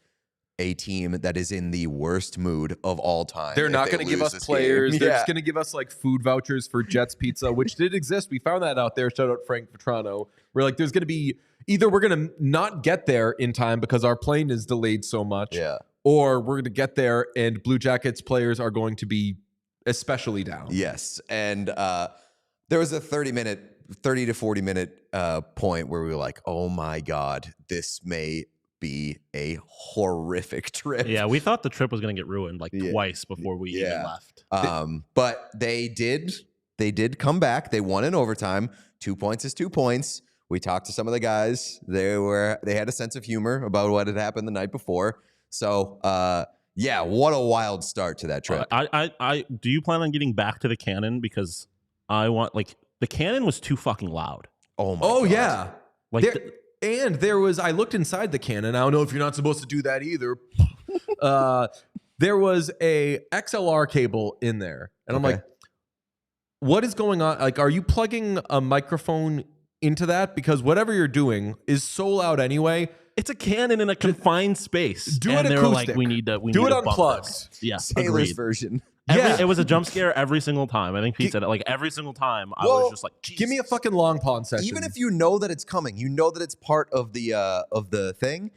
a team that is in the worst mood of all time. They're not going going to give us players. They're just going to give us like food vouchers for Jets Pizza, which did exist. We found that out there. Shout out Frank Vetrano. We're like, there's going to be either we're going to not get there in time because our plane is delayed so much, or we're going to get there and Blue Jackets players are going to be especially down. Yes. And there was a 30 to 40 minute point where we were like, oh my God, this may be a horrific trip. Yeah, we thought the trip was going to get ruined like twice before we even left. But they did come back. They won in overtime. 2 points is 2 points. We talked to some of the guys. They had a sense of humor about what had happened the night before. So yeah, what a wild start to that trip. I do you plan on getting back to the cannon? Because I want, like, the cannon was too fucking loud. Oh my God. Yeah. Like And there was, I looked inside the cannon. I don't know if you're not supposed to do that either. There was a XLR cable in there. And I'm like, what is going on? Like, are you plugging a microphone into that? Because whatever you're doing is so loud anyway. it's a cannon in a confined space. Do and it they were acoustic. like, we need to Do bump it unplugged. this. Yeah, Sailor's agreed. version. It was a jump scare every single time. I think Pete said it. Like every single time, I was just like, Jesus. Give me a fucking long pond session. Even if you know that it's coming, you know that it's part of the thing.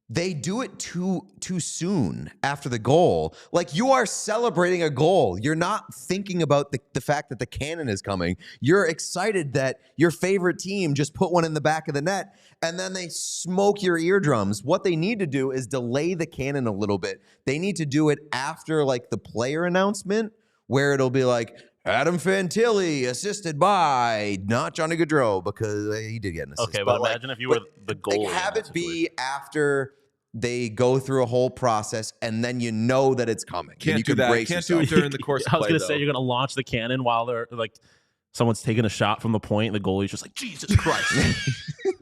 They do it too soon after the goal. Like, you are celebrating a goal. You're not thinking about the fact that the cannon is coming. You're excited that your favorite team just put one in the back of the net, and then they smoke your eardrums. What they need to do is delay the cannon a little bit. They need to do it after, like, the player announcement, where it'll be like, Adam Fantilli assisted by not Johnny Gaudreau, because he did get an assist. Okay, but imagine if you were the goalie. Like, have it be after they go through a whole process, and then you know that it's coming. Can't you do can that. brace Can't do yourself. it during the course of I was play, going to say though. you're going to launch the cannon while they're like, someone's taking a shot from the point, and the goalie's just like, Jesus Christ.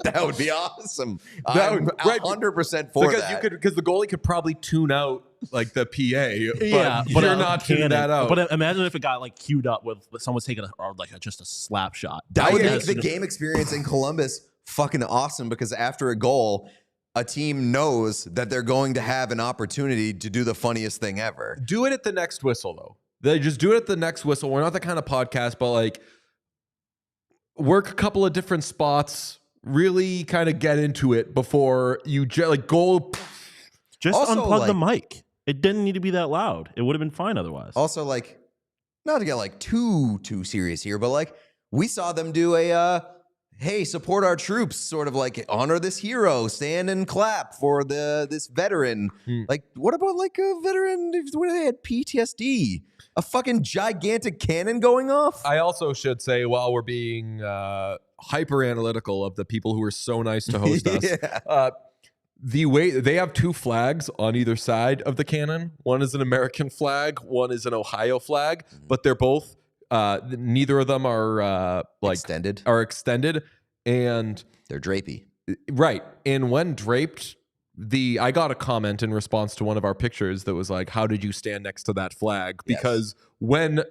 That would be awesome. That I'm would- right, 100% for because that. because the goalie could probably tune out like the PA, but but you're not tuning that out. But imagine if it got like queued up with someone's taking just a slap shot. That would Yeah. make the game experience in Columbus fucking awesome, because after a goal, a team knows that they're going to have an opportunity to do the funniest thing ever. Do it at the next whistle, though. They just do it at the next whistle. We're not that kind of podcast, but like work a couple of different spots, really kind of get into it before you like goal. Just Also, unplug the mic. It didn't need to be that loud. It would have been fine otherwise. Also, like, not to get like too serious here, but like, we saw them do a hey, support our troops, sort of like honor this hero, stand and clap for this veteran. Like, what about like a veteran when they had PTSD? A fucking gigantic cannon going off? I also should say, while we're being hyper analytical of the people who are so nice to host us, Yeah. the way they have two flags on either side of the cannon. One is an American flag, one is an Ohio flag, but they're both neither of them are extended, and They're drapey. right. And when draped, I got a comment in response to one of our pictures that was like, "How did you stand next to that flag?" Because when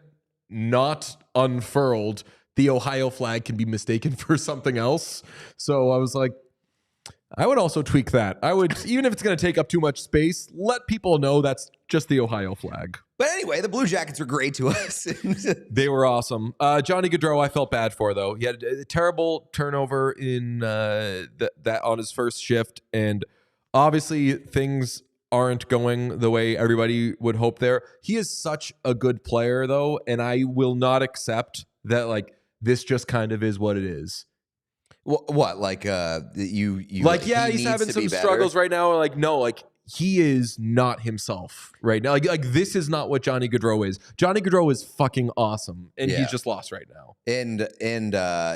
not unfurled, the Ohio flag can be mistaken for something else. So I was like, I would also tweak that. I would, even if it's going to take up too much space, let people know that's just the Ohio flag. But anyway, the Blue Jackets were great to us. They were awesome. Johnny Gaudreau, I felt bad for, though. He had a terrible turnover in that on his first shift, and obviously things aren't going the way everybody would hope there. He is such a good player, though, and I will not accept that, like, this just kind of is what it is. What? Like, you like, yeah, he's having some struggles right now. Like, no, like, he is not himself right now. Like this is not what Johnny Gaudreau is. Johnny Gaudreau is fucking awesome, and he's just lost right now. And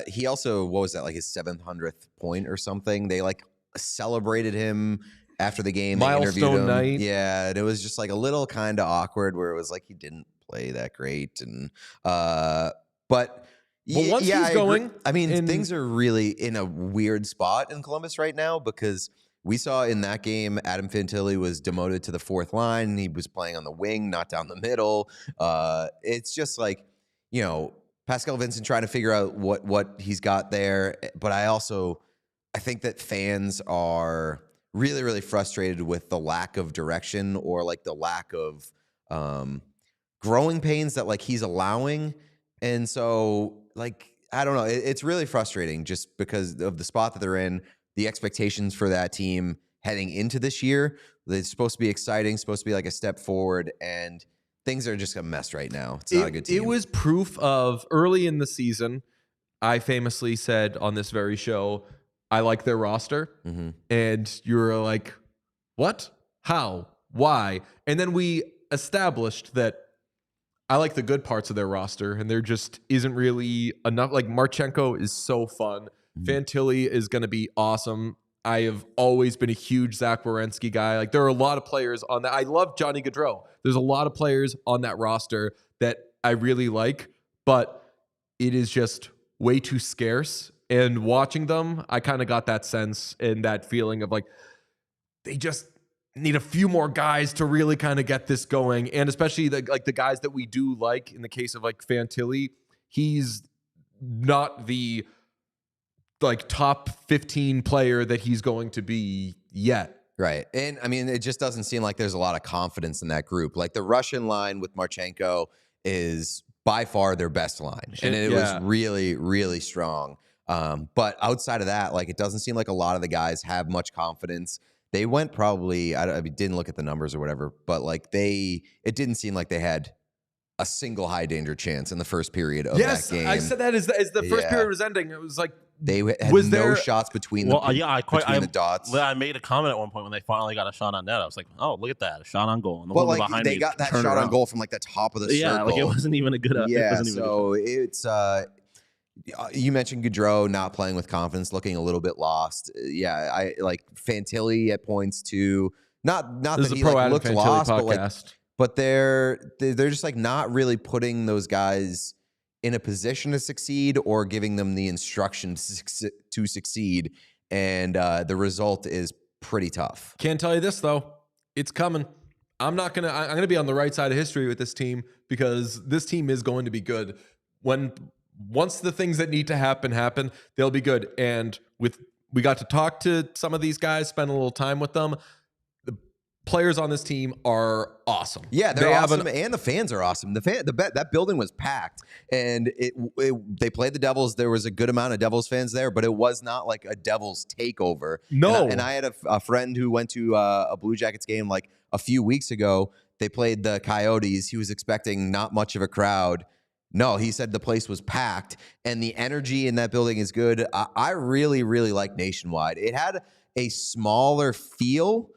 he also, what was that, like his 700th point or something? They like celebrated him after the game. Milestone night. Yeah, and it was just like a little kind of awkward where it was like he didn't play that great, and but once he's going, I mean, things are really in a weird spot in Columbus right now because we saw in that game Adam Fantilli was demoted to the fourth line. And he was playing on the wing, not down the middle. It's just like, you know, Pascal Vincent trying to figure out what he's got there. But I think that fans are really, really frustrated with the lack of direction or like the lack of growing pains that like he's allowing. And so like, I don't know. It's really frustrating just because of the spot that they're in, the expectations for that team heading into this year. It's supposed to be exciting, supposed to be like a step forward, and things are just a mess right now. It's not a good team. It was proof of early in the season. I famously said on this very show, I like their roster. Mm-hmm. And you were like, what? How? Why? And then we established that I like the good parts of their roster, and there just isn't really enough. Like, Marchenko is so fun. Fantilli is going to be awesome. I have always been a huge Zach Werenski guy. Like, there are a lot of players on that. I love Johnny Gaudreau. There's a lot of players on that roster that I really like, but it is just way too scarce. And watching them, I kind of got that sense and that feeling of like, they just need a few more guys to really kind of get this going. And especially the guys that we do like, in the case of like Fantilli, he's not the like top 15 player that he's going to be yet. Right. And I mean, it just doesn't seem like there's a lot of confidence in that group. Like the Russian line with Marchenko is by far their best line. And it was really, really strong. But outside of that, like, it doesn't seem like a lot of the guys have much confidence. They went probably, I didn't look at the numbers or whatever, but like it didn't seem like they had a single high danger chance in the first period of that game. I said that as the first period was ending. It was like, they had no shots between the dots. I made a comment at one point when they finally got a shot on net. I was like, "Oh, look at that, a shot on goal!" And the well, one like behind they got that shot on goal from like the top of the circle. Yeah, like it wasn't even a good. It's you mentioned Gaudreau not playing with confidence, looking a little bit lost. Yeah, I like Fantilli at points too. Not this that he like, looked Fantilli lost, podcast. but they're just like not really putting those guys in a position to succeed or giving them the instructions to succeed. And the result is pretty tough. Can't tell you this, though. It's coming. I'm going to be on the right side of history with this team because this team is going to be good. Once the things that need to happen, they'll be good. And we got to talk to some of these guys, spend a little time with them. Players on this team are awesome. Yeah, they're awesome, and the fans are awesome. That building was packed, and they played the Devils. There was a good amount of Devils fans there, but it was not like a Devils takeover. No, and I had a friend who went to a Blue Jackets game like a few weeks ago. They played the Coyotes. He was expecting not much of a crowd. No, he said the place was packed, and the energy in that building is good. I really, really like Nationwide. It had a smaller feel.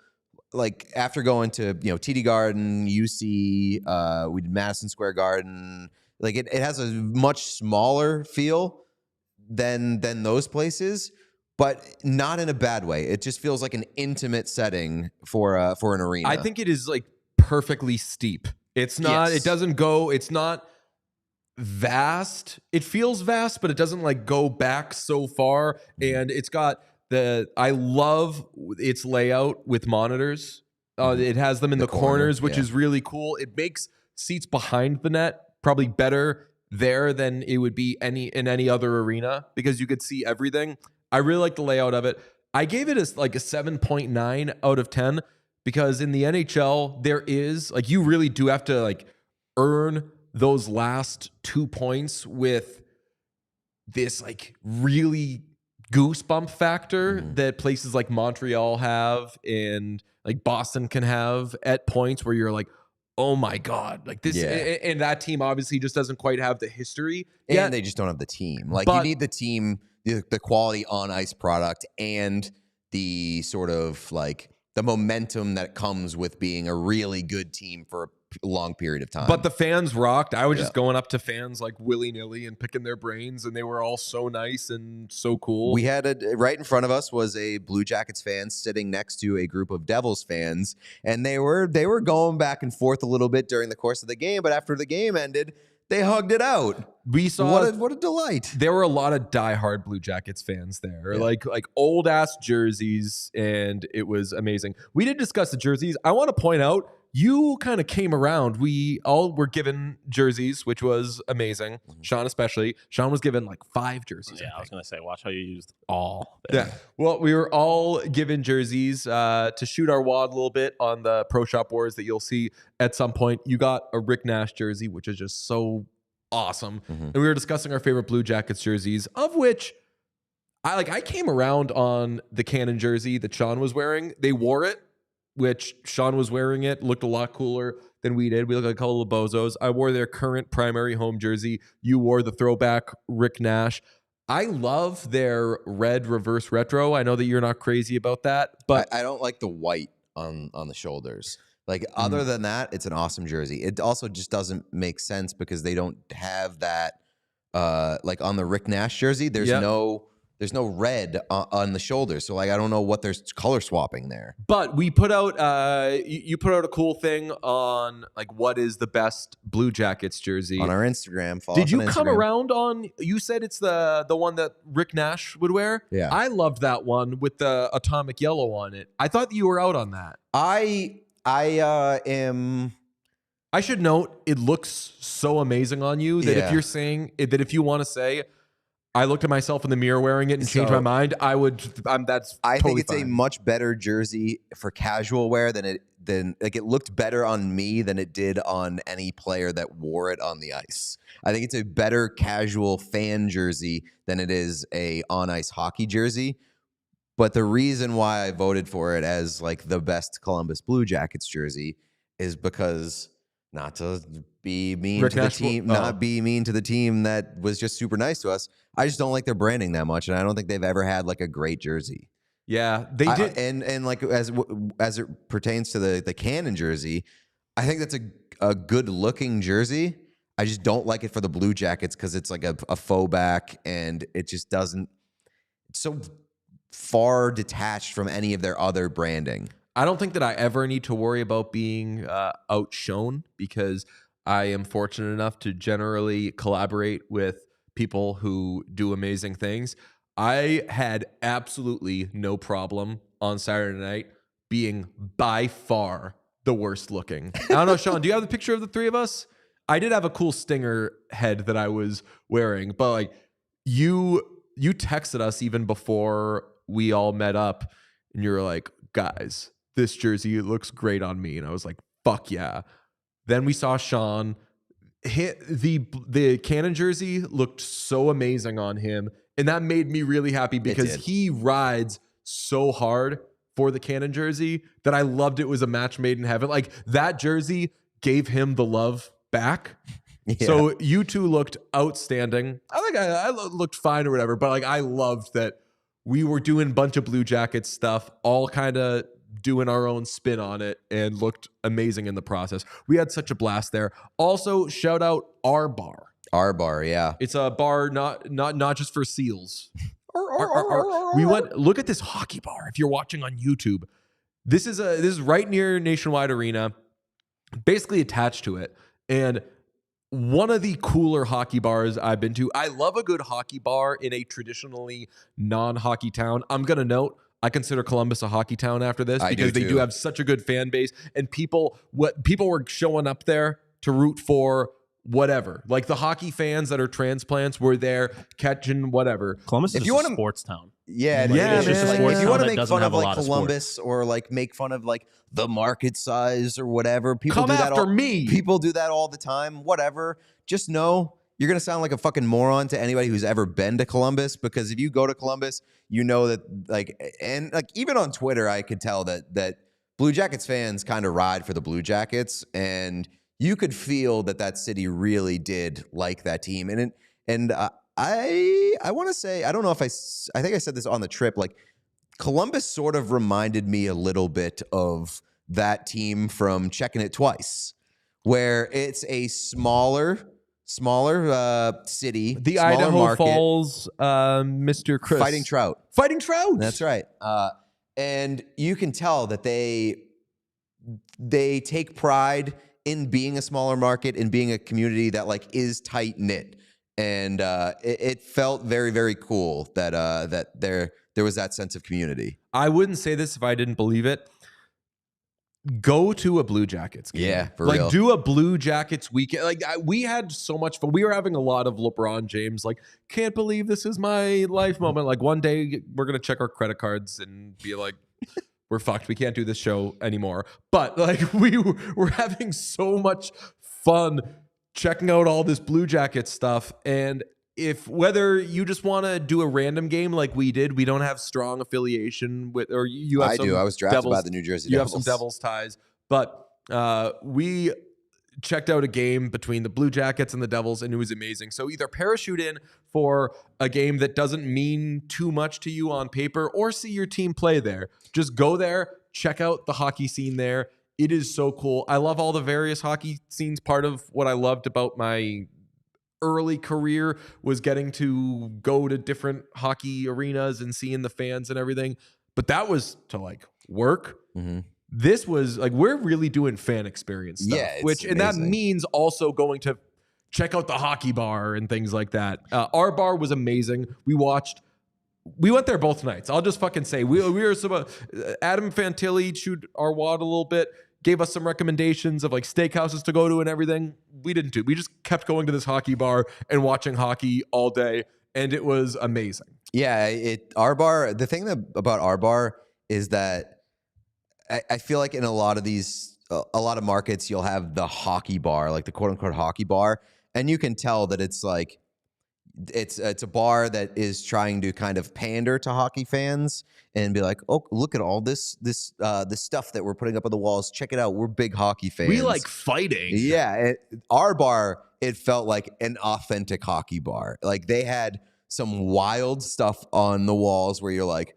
Like after going to, TD Garden, UC, we did Madison Square Garden. Like it has a much smaller feel than those places, but not in a bad way. It just feels like an intimate setting for an arena. I think it is like perfectly steep. It's not. Yes. It doesn't go. It's not vast. It feels vast, but it doesn't like go back so far. And it's got. I love its layout with monitors. It has them in the corners, which is really cool. It makes seats behind the net probably better there than it would be in any other arena because you could see everything. I really like the layout of it. I gave it a 7.9 out of 10 because in the NHL there is like you really do have to like earn those last 2 points with this like really goosebump factor that places like Montreal have and like Boston can have at points where you're like, oh my God, like this, and that team obviously just doesn't quite have the history. And they just don't have the team. Like you need the team, the quality on ice product and the sort of like the momentum that comes with being a really good team for a long period of time. But the fans rocked. I was just going up to fans like willy-nilly and picking their brains, and they were all so nice and so cool. We had right in front of us was a Blue Jackets fan sitting next to a group of Devils fans, and they were going back and forth a little bit during the course of the game, but after the game ended, they hugged it out. We saw what a delight. There were a lot of diehard Blue Jackets fans there, like old ass jerseys, and it was amazing. We did discuss the jerseys. I want to point out you kind of came around. We all were given jerseys, which was amazing. Sean especially. Sean was given like 5 jerseys. Yeah, I was gonna say, watch how you used all. Yeah. Well, we were all given jerseys to shoot our wad a little bit on the Pro Shop Wars that you'll see at some point. You got a Rick Nash jersey, which is just so awesome. And we were discussing our favorite Blue Jackets jerseys, of which I came around on the Cannon jersey that Sean was wearing. They wore it, which Sean was wearing it, looked a lot cooler than we did. We looked like a couple of bozos. I wore their current primary home jersey. You wore the throwback Rick Nash. I love their red reverse retro. I know that you're not crazy about that, but I don't like the white on the shoulders. Like other than that, it's an awesome jersey. It also just doesn't make sense because they don't have that like on the Rick Nash jersey. There's no red on the shoulders. So like I don't know what there's color swapping there. But we put out you put out a cool thing on like what is the best Blue Jackets jersey On our Instagram. Did you come around on? You said it's the one that Rick Nash would wear. Yeah, I loved that one with the atomic yellow on it. I thought you were out on that. I am. I should note it looks so amazing on you that if you're saying that, if you want to say, I looked at myself in the mirror wearing it and changed my mind, I would. I think it's a much better jersey for casual wear than it looked better on me than it did on any player that wore it on the ice. I think it's a better casual fan jersey than it is a on ice hockey jersey. But the reason why I voted for it as like the best Columbus Blue Jackets jersey is because not to be mean to the team, not be mean to the team that was just super nice to us. I just don't like their branding that much, and I don't think they've ever had like a great jersey. Yeah, they did. And like as it pertains to the Cannon jersey, I think that's a good looking jersey. I just don't like it for the Blue Jackets because it's like a faux back, and it just doesn't. It's so far detached from any of their other branding. I don't think that I ever need to worry about being outshone because I am fortunate enough to generally collaborate with people who do amazing things. I had absolutely no problem on Saturday night being by far the worst looking. I don't know, Sean, do you have the picture of the three of us? I did have a cool Stinger head that I was wearing, but like you texted us even before we all met up and you were like, guys, this jersey looks great on me. And I was like, fuck yeah. Then we saw Sean hit the Cannon jersey looked so amazing on him. And that made me really happy because he rides so hard for the Cannon jersey that I loved it was a match made in heaven. Like that jersey gave him the love back. Yeah. So you two looked outstanding. I think I looked fine or whatever, but like I loved that we were doing a bunch of Blue Jackets stuff, all kind of doing our own spin on it and looked amazing in the process. We had such a blast there. Also, shout out our bar. Our bar, yeah. It's a bar not just for seals. We went look at this hockey bar. If you're watching on YouTube, this is right near Nationwide Arena, basically attached to it. And one of the cooler hockey bars I've been to. I love a good hockey bar in a traditionally non-hockey town. I'm going to note, I consider Columbus a hockey town after this because they do have such a good fan base. And people were showing up there to root for whatever. Like the hockey fans that are transplants were there catching whatever. Columbus If is you just wanna- a sports town. Yeah, Yeah, it's just man. like, if you want to That make doesn't fun have of a like lot of Columbus or like make fun of like the market size or whatever, people Come do that after all, me. People do that all the time. Whatever. Just know you're gonna sound like a fucking moron to anybody who's ever been to Columbus, because if you go to Columbus, you know that and even on Twitter, I could tell that Blue Jackets fans kind of ride for the Blue Jackets, and you could feel that city really did like that team, and I want to say, I don't know if I think I said this on the trip, like Columbus sort of reminded me a little bit of that team from Checking It Twice, where it's a smaller city, The smaller Idaho market, Falls, Mr. Chris. Fighting Trout. Fighting Trout. That's right. And you can tell that they take pride in being a smaller market and being a community that like is tight knit. And it felt very, very cool that there was that sense of community. I wouldn't say this if I didn't believe it. Go to a Blue Jackets game. Yeah, for like real. do a Blue Jackets weekend. Like we had so much fun. We were having a lot of LeBron James. Like, can't believe this is my life moment. Like one day we're gonna check our credit cards and be like, we're fucked. We can't do this show anymore. But like we're having so much fun checking out all this Blue Jackets stuff. And if whether you just want to do a random game like we did, we don't have strong affiliation with, or you have I some do. I was drafted Devils, by the New Jersey you Devils. have some Devils ties, but we checked out a game between the Blue Jackets and the Devils, and it was amazing. So either parachute in for a game that doesn't mean too much to you on paper, or see your team play there. Just go there, check out the hockey scene there. It is so cool. I love all the various hockey scenes. Part of what I loved about my early career was getting to go to different hockey arenas and seeing the fans and everything. But that was to like work. Mm-hmm. This was like, we're really doing fan experience stuff, Yeah, it's and that amazing. means also going to check out the hockey bar and things like that. Our bar was amazing. We went there both nights. I'll just fucking say we were some Adam Fantilli chewed our wad a little bit, gave us some recommendations of like steakhouses to go to and everything. We didn't do. We just kept going to this hockey bar and watching hockey all day, and it was amazing. Yeah, our bar. The thing about our bar is that I feel like in a lot of markets, you'll have the hockey bar, like the quote unquote hockey bar, and you can tell that it's like it's a bar that is trying to kind of pander to hockey fans and be like, oh, look at all this stuff that we're putting up on the walls. Check it out. We're big hockey fans. We like fighting. Yeah, our bar, it felt like an authentic hockey bar. Like they had some wild stuff on the walls where you're like,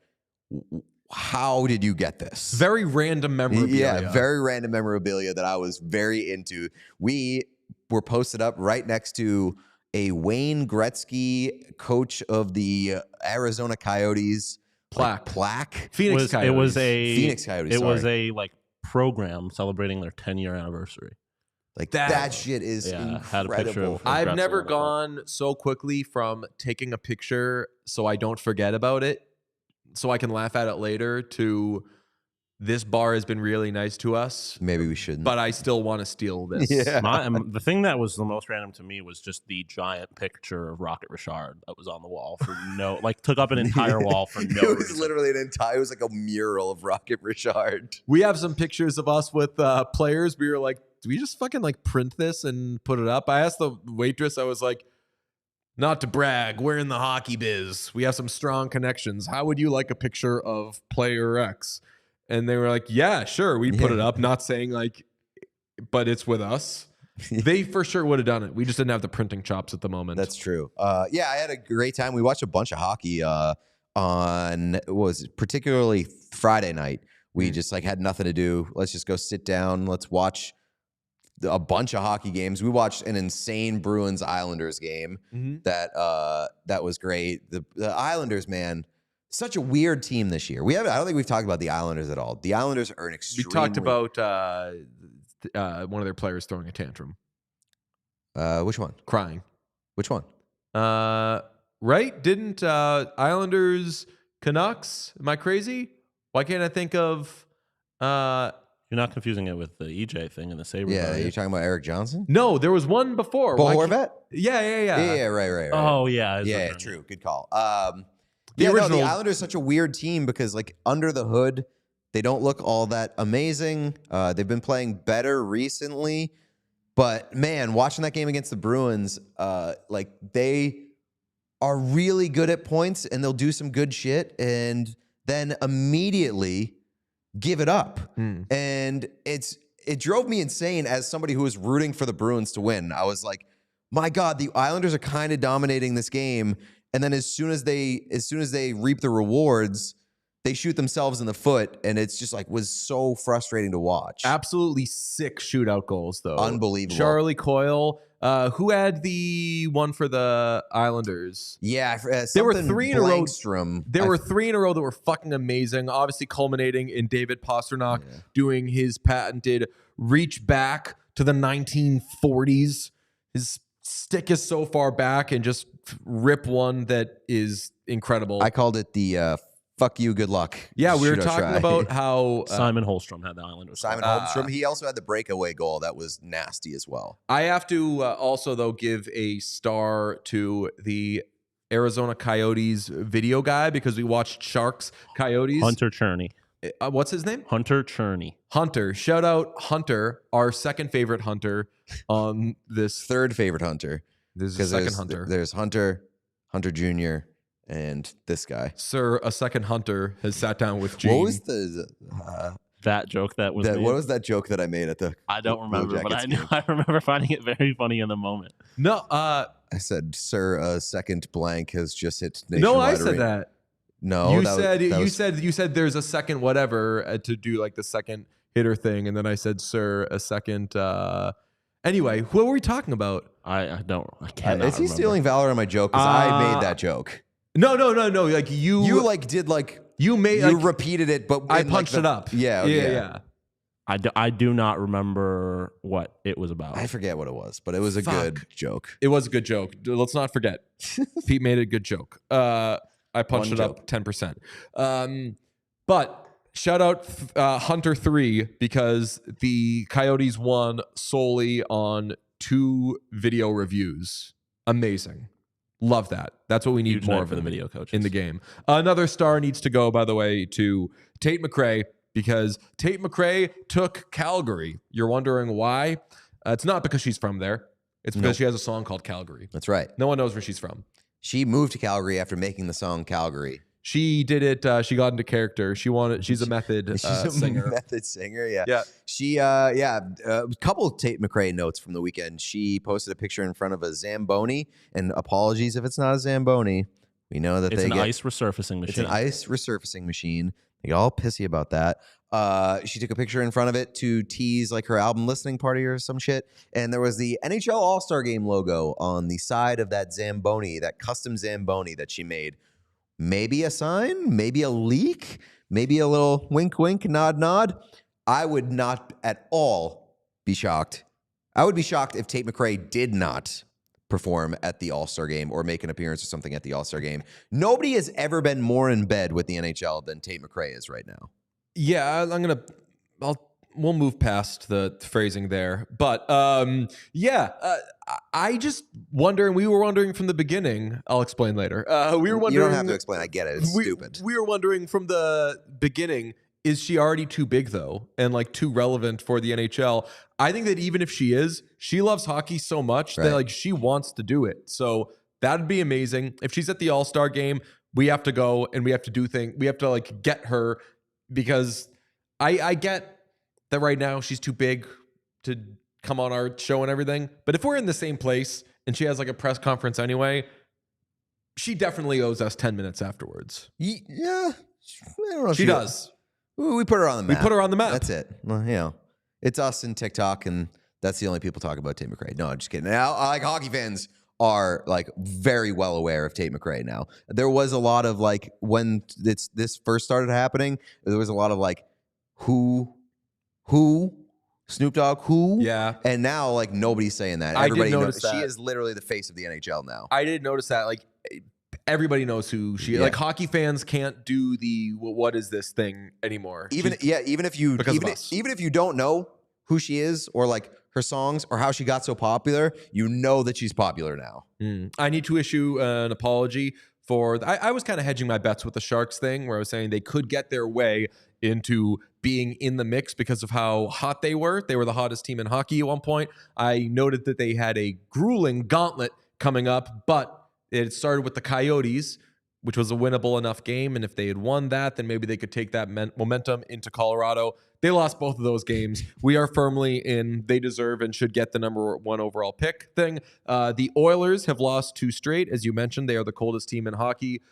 how did you get this? Very random memorabilia. Yeah, very random memorabilia that I was very into. We were posted up right next to a Wayne Gretzky, coach of the Arizona Coyotes plaque. Phoenix Coyotes. It was a Phoenix Coyotes. It was a like program celebrating their 10-year anniversary. Like that shit is had a picture incredible. of I've Gretzky never on the front. gone so quickly from taking a picture so I don't forget about it, so I can laugh at it later, to this bar has been really nice to us, Maybe we shouldn't. but I still want to steal this. Yeah. The thing that was the most random to me was just the giant picture of Rocket Richard that was on the wall for took up an entire wall for no it was reason. literally it was like a mural of Rocket Richard. We have some pictures of us with players. We were like, do we just fucking like print this and put it up? I asked the waitress, I was like, not to brag, we're in the hockey biz. We have some strong connections. How would you like a picture of player X? And they were like, yeah, sure. We put it up, not saying like, but it's with us. They for sure would have done it. We just didn't have the printing chops at the moment. That's true. Yeah, I had a great time. We watched a bunch of hockey on, particularly Friday night. We just like had nothing to do. Let's just go sit down. Let's watch a bunch of hockey games. We watched an insane Bruins Islanders game that was great. The Islanders, man, such a weird team this year. I don't think we've talked about the Islanders at all. The Islanders are an extreme. We talked about one of their players throwing a tantrum, which one? crying. Which one? Right? Didn't Islanders Canucks? Am I crazy? Why can't I think of? You're not confusing it with the EJ thing and the Sabre. Yeah, are you? you're talking about Eric Johnson? No, there was one before. Bo Horvat? Yeah. Right. Oh, yeah. Yeah, true. Good call. The original- the Islanders are such a weird team because, like, under the hood, they don't look all that amazing. They've been playing better recently. But, man, watching that game against the Bruins, like, they are really good at points, and they'll do some good shit, and then immediately give it up. And it drove me insane as somebody who was rooting for the Bruins to win. I was like, my God, the Islanders are kind of dominating this game. And then as soon as they reap the rewards, they shoot themselves in the foot. And it's just like was so frustrating to watch. Absolutely sick shootout goals, though. Unbelievable. Charlie Coyle, who had the one for the Islanders? Yeah, there were 3 in a row. There were 3 in a row that were fucking amazing. Obviously, culminating in David Pastrnak doing his patented reach back to the 1940s. His stick is so far back and just rip one that is incredible. I called it the fuck you, good luck. Yeah, we were shootout talking try. about how Simon Holmstrom had the Islanders. Simon Holmstrom. He also had the breakaway goal that was nasty as well. I have to also, though, give a star to the Arizona Coyotes video guy because we watched Sharks Coyotes. Hunter Cherney. What's his name? Hunter Cherney. Hunter. Shout out Hunter, our second favorite Hunter on this. Third favorite Hunter. This is the second Hunter. There's Hunter Jr., and this guy. Sir, a second Hunter has sat down with Gene. What was the that joke that was made? What was that joke that I made at the I don't remember, but game? I remember finding it very funny in the moment. No, I said, sir, a second blank has just hit nationwide. No, I said arena. that. No, you said there's a second whatever to do like the second hitter thing, and then I said, sir, a second. Anyway, what were we talking about? I can't. Is he stealing valor on my joke? Because I made that joke. No. Like you like did like you made you like, repeated it, but I punched it up. Yeah. I do not remember what it was about. I forget what it was, but it was a good joke. It was a good joke. Let's not forget. Pete made a good joke. I punched it up 10%. But shout out Hunter 3 because the Coyotes won solely on 2 video reviews. Amazing. Love that. That's what we need Huge more night of for the in video coaches in the game. Another star needs to go, by the way, to Tate McRae because Tate McRae took Calgary. You're wondering why? It's not because she's from there. It's because she has a song called Calgary. That's right. No one knows where she's from. She moved to Calgary after making the song Calgary. She did it. She got into character. She's a method singer. Method singer, yeah. Yeah. She, a couple of Tate McRae notes from the weekend. She posted a picture in front of a Zamboni, and apologies if it's not a Zamboni. We know that it's an ice resurfacing machine. It's an ice resurfacing machine. They get all pissy about that. She took a picture in front of it to tease like her album listening party or some shit. And there was the NHL All-Star Game logo on the side of that Zamboni, that custom Zamboni that she made. Maybe a sign, maybe a leak, maybe a little wink, wink, nod, nod. I would not at all be shocked. I would be shocked if Tate McRae did not perform at the All-Star Game or make an appearance or something at the All-Star Game. Nobody has ever been more in bed with the NHL than Tate McRae is right now. Yeah, we'll move past the phrasing there. But I just wondering, we were wondering from the beginning, I'll explain later. We were wondering. You don't have to explain, I get it. It's stupid. We were wondering from the beginning, is she already too big though? And like too relevant for the NHL? I think that even if she is, she loves hockey so much that like she wants to do it. So that'd be amazing. If she's at the All-Star Game, we have to go and we have to do things. We have to like get her because I get that right now she's too big to come on our show and everything. But if we're in the same place and she has like a press conference anyway, she definitely owes us 10 minutes afterwards. Yeah. I don't know if she does. We put her on the map. We put her on the map. That's it. Well, it's us and TikTok, and that's the only people talk about Tate McRae. No, I'm just kidding. Now, like hockey fans are like very well aware of Tate McRae now. There was a lot of like when this first started happening, there was a lot of like who Snoop Dogg, who? Yeah. And now, like, nobody's saying that. I Everybody did notice that. She is literally the face of the NHL now. I did notice that. Like, everybody knows who she is. Yeah. Like hockey fans can't do the what is this thing anymore. Even if you don't know who she is or like her songs or how she got so popular, you know that she's popular now. I need to issue an apology for I was kind of hedging my bets with the Sharks thing where I was saying they could get their way into being in the mix because of how hot they were. They were the hottest team in hockey at one point. I noted that they had a grueling gauntlet coming up, but it started with the Coyotes, which was a winnable enough game. And if they had won that, then maybe they could take that momentum into Colorado. They lost both of those games. We are firmly in they deserve and should get the number 1 overall pick thing. The Oilers have lost 2 straight. As you mentioned, they are the coldest team in hockey.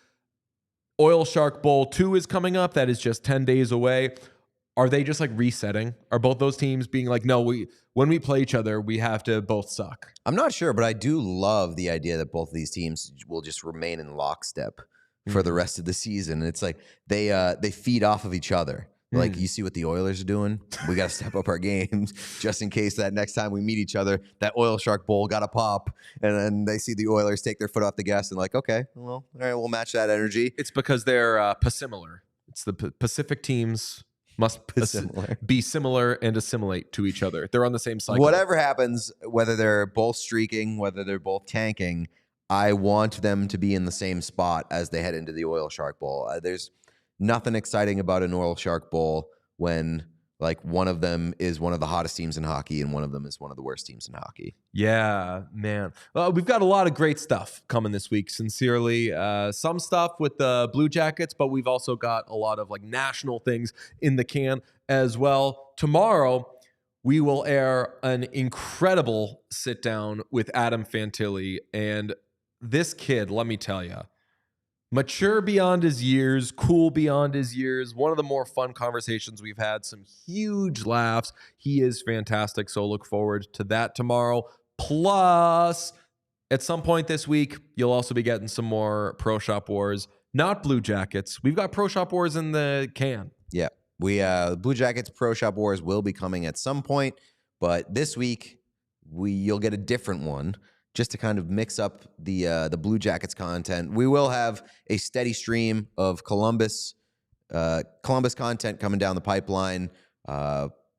Oil Shark Bowl 2 is coming up. That is just 10 days away. Are they just like resetting? Are both those teams being like, no, when we play each other, we have to both suck? I'm not sure, but I do love the idea that both of these teams will just remain in lockstep for the rest of the season. It's like they feed off of each other. Like you see what the Oilers are doing. We got to step up our games just in case that next time we meet each other, that Oil Shark Bowl got a pop, and then they see the Oilers take their foot off the gas and like, okay, well, all right, we'll match that energy. It's because they're similar. It's the Pacific teams must be similar and assimilate to each other. They're on the same cycle. Whatever happens, whether they're both streaking, whether they're both tanking, I want them to be in the same spot as they head into the Oil Shark Bowl. There's nothing exciting about an Oil Shark Bowl when like one of them is one of the hottest teams in hockey and one of them is one of the worst teams in hockey. Yeah, man. We've got a lot of great stuff coming this week. Sincerely, some stuff with the Blue Jackets, but we've also got a lot of like national things in the can as well. Tomorrow, we will air an incredible sit down with Adam Fantilli, and this kid, let me tell you, mature beyond his years, cool beyond his years. One of the more fun conversations we've had, some huge laughs. He is fantastic, so look forward to that tomorrow. Plus, at some point this week, you'll also be getting some more Pro Shop Wars, not Blue Jackets. We've got Pro Shop Wars in the can. Yeah, Blue Jackets Pro Shop Wars will be coming at some point, but this week you'll get a different one. Just to kind of mix up the Blue Jackets content. We will have a steady stream of Columbus content coming down the pipeline,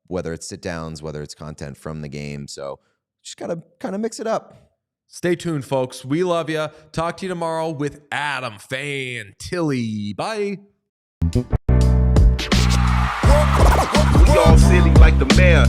whether it's sit-downs, whether it's content from the game. So just got to kind of mix it up. Stay tuned, folks. We love you. Talk to you tomorrow with Adam Fantilli. Bye. We all silly like the mayor.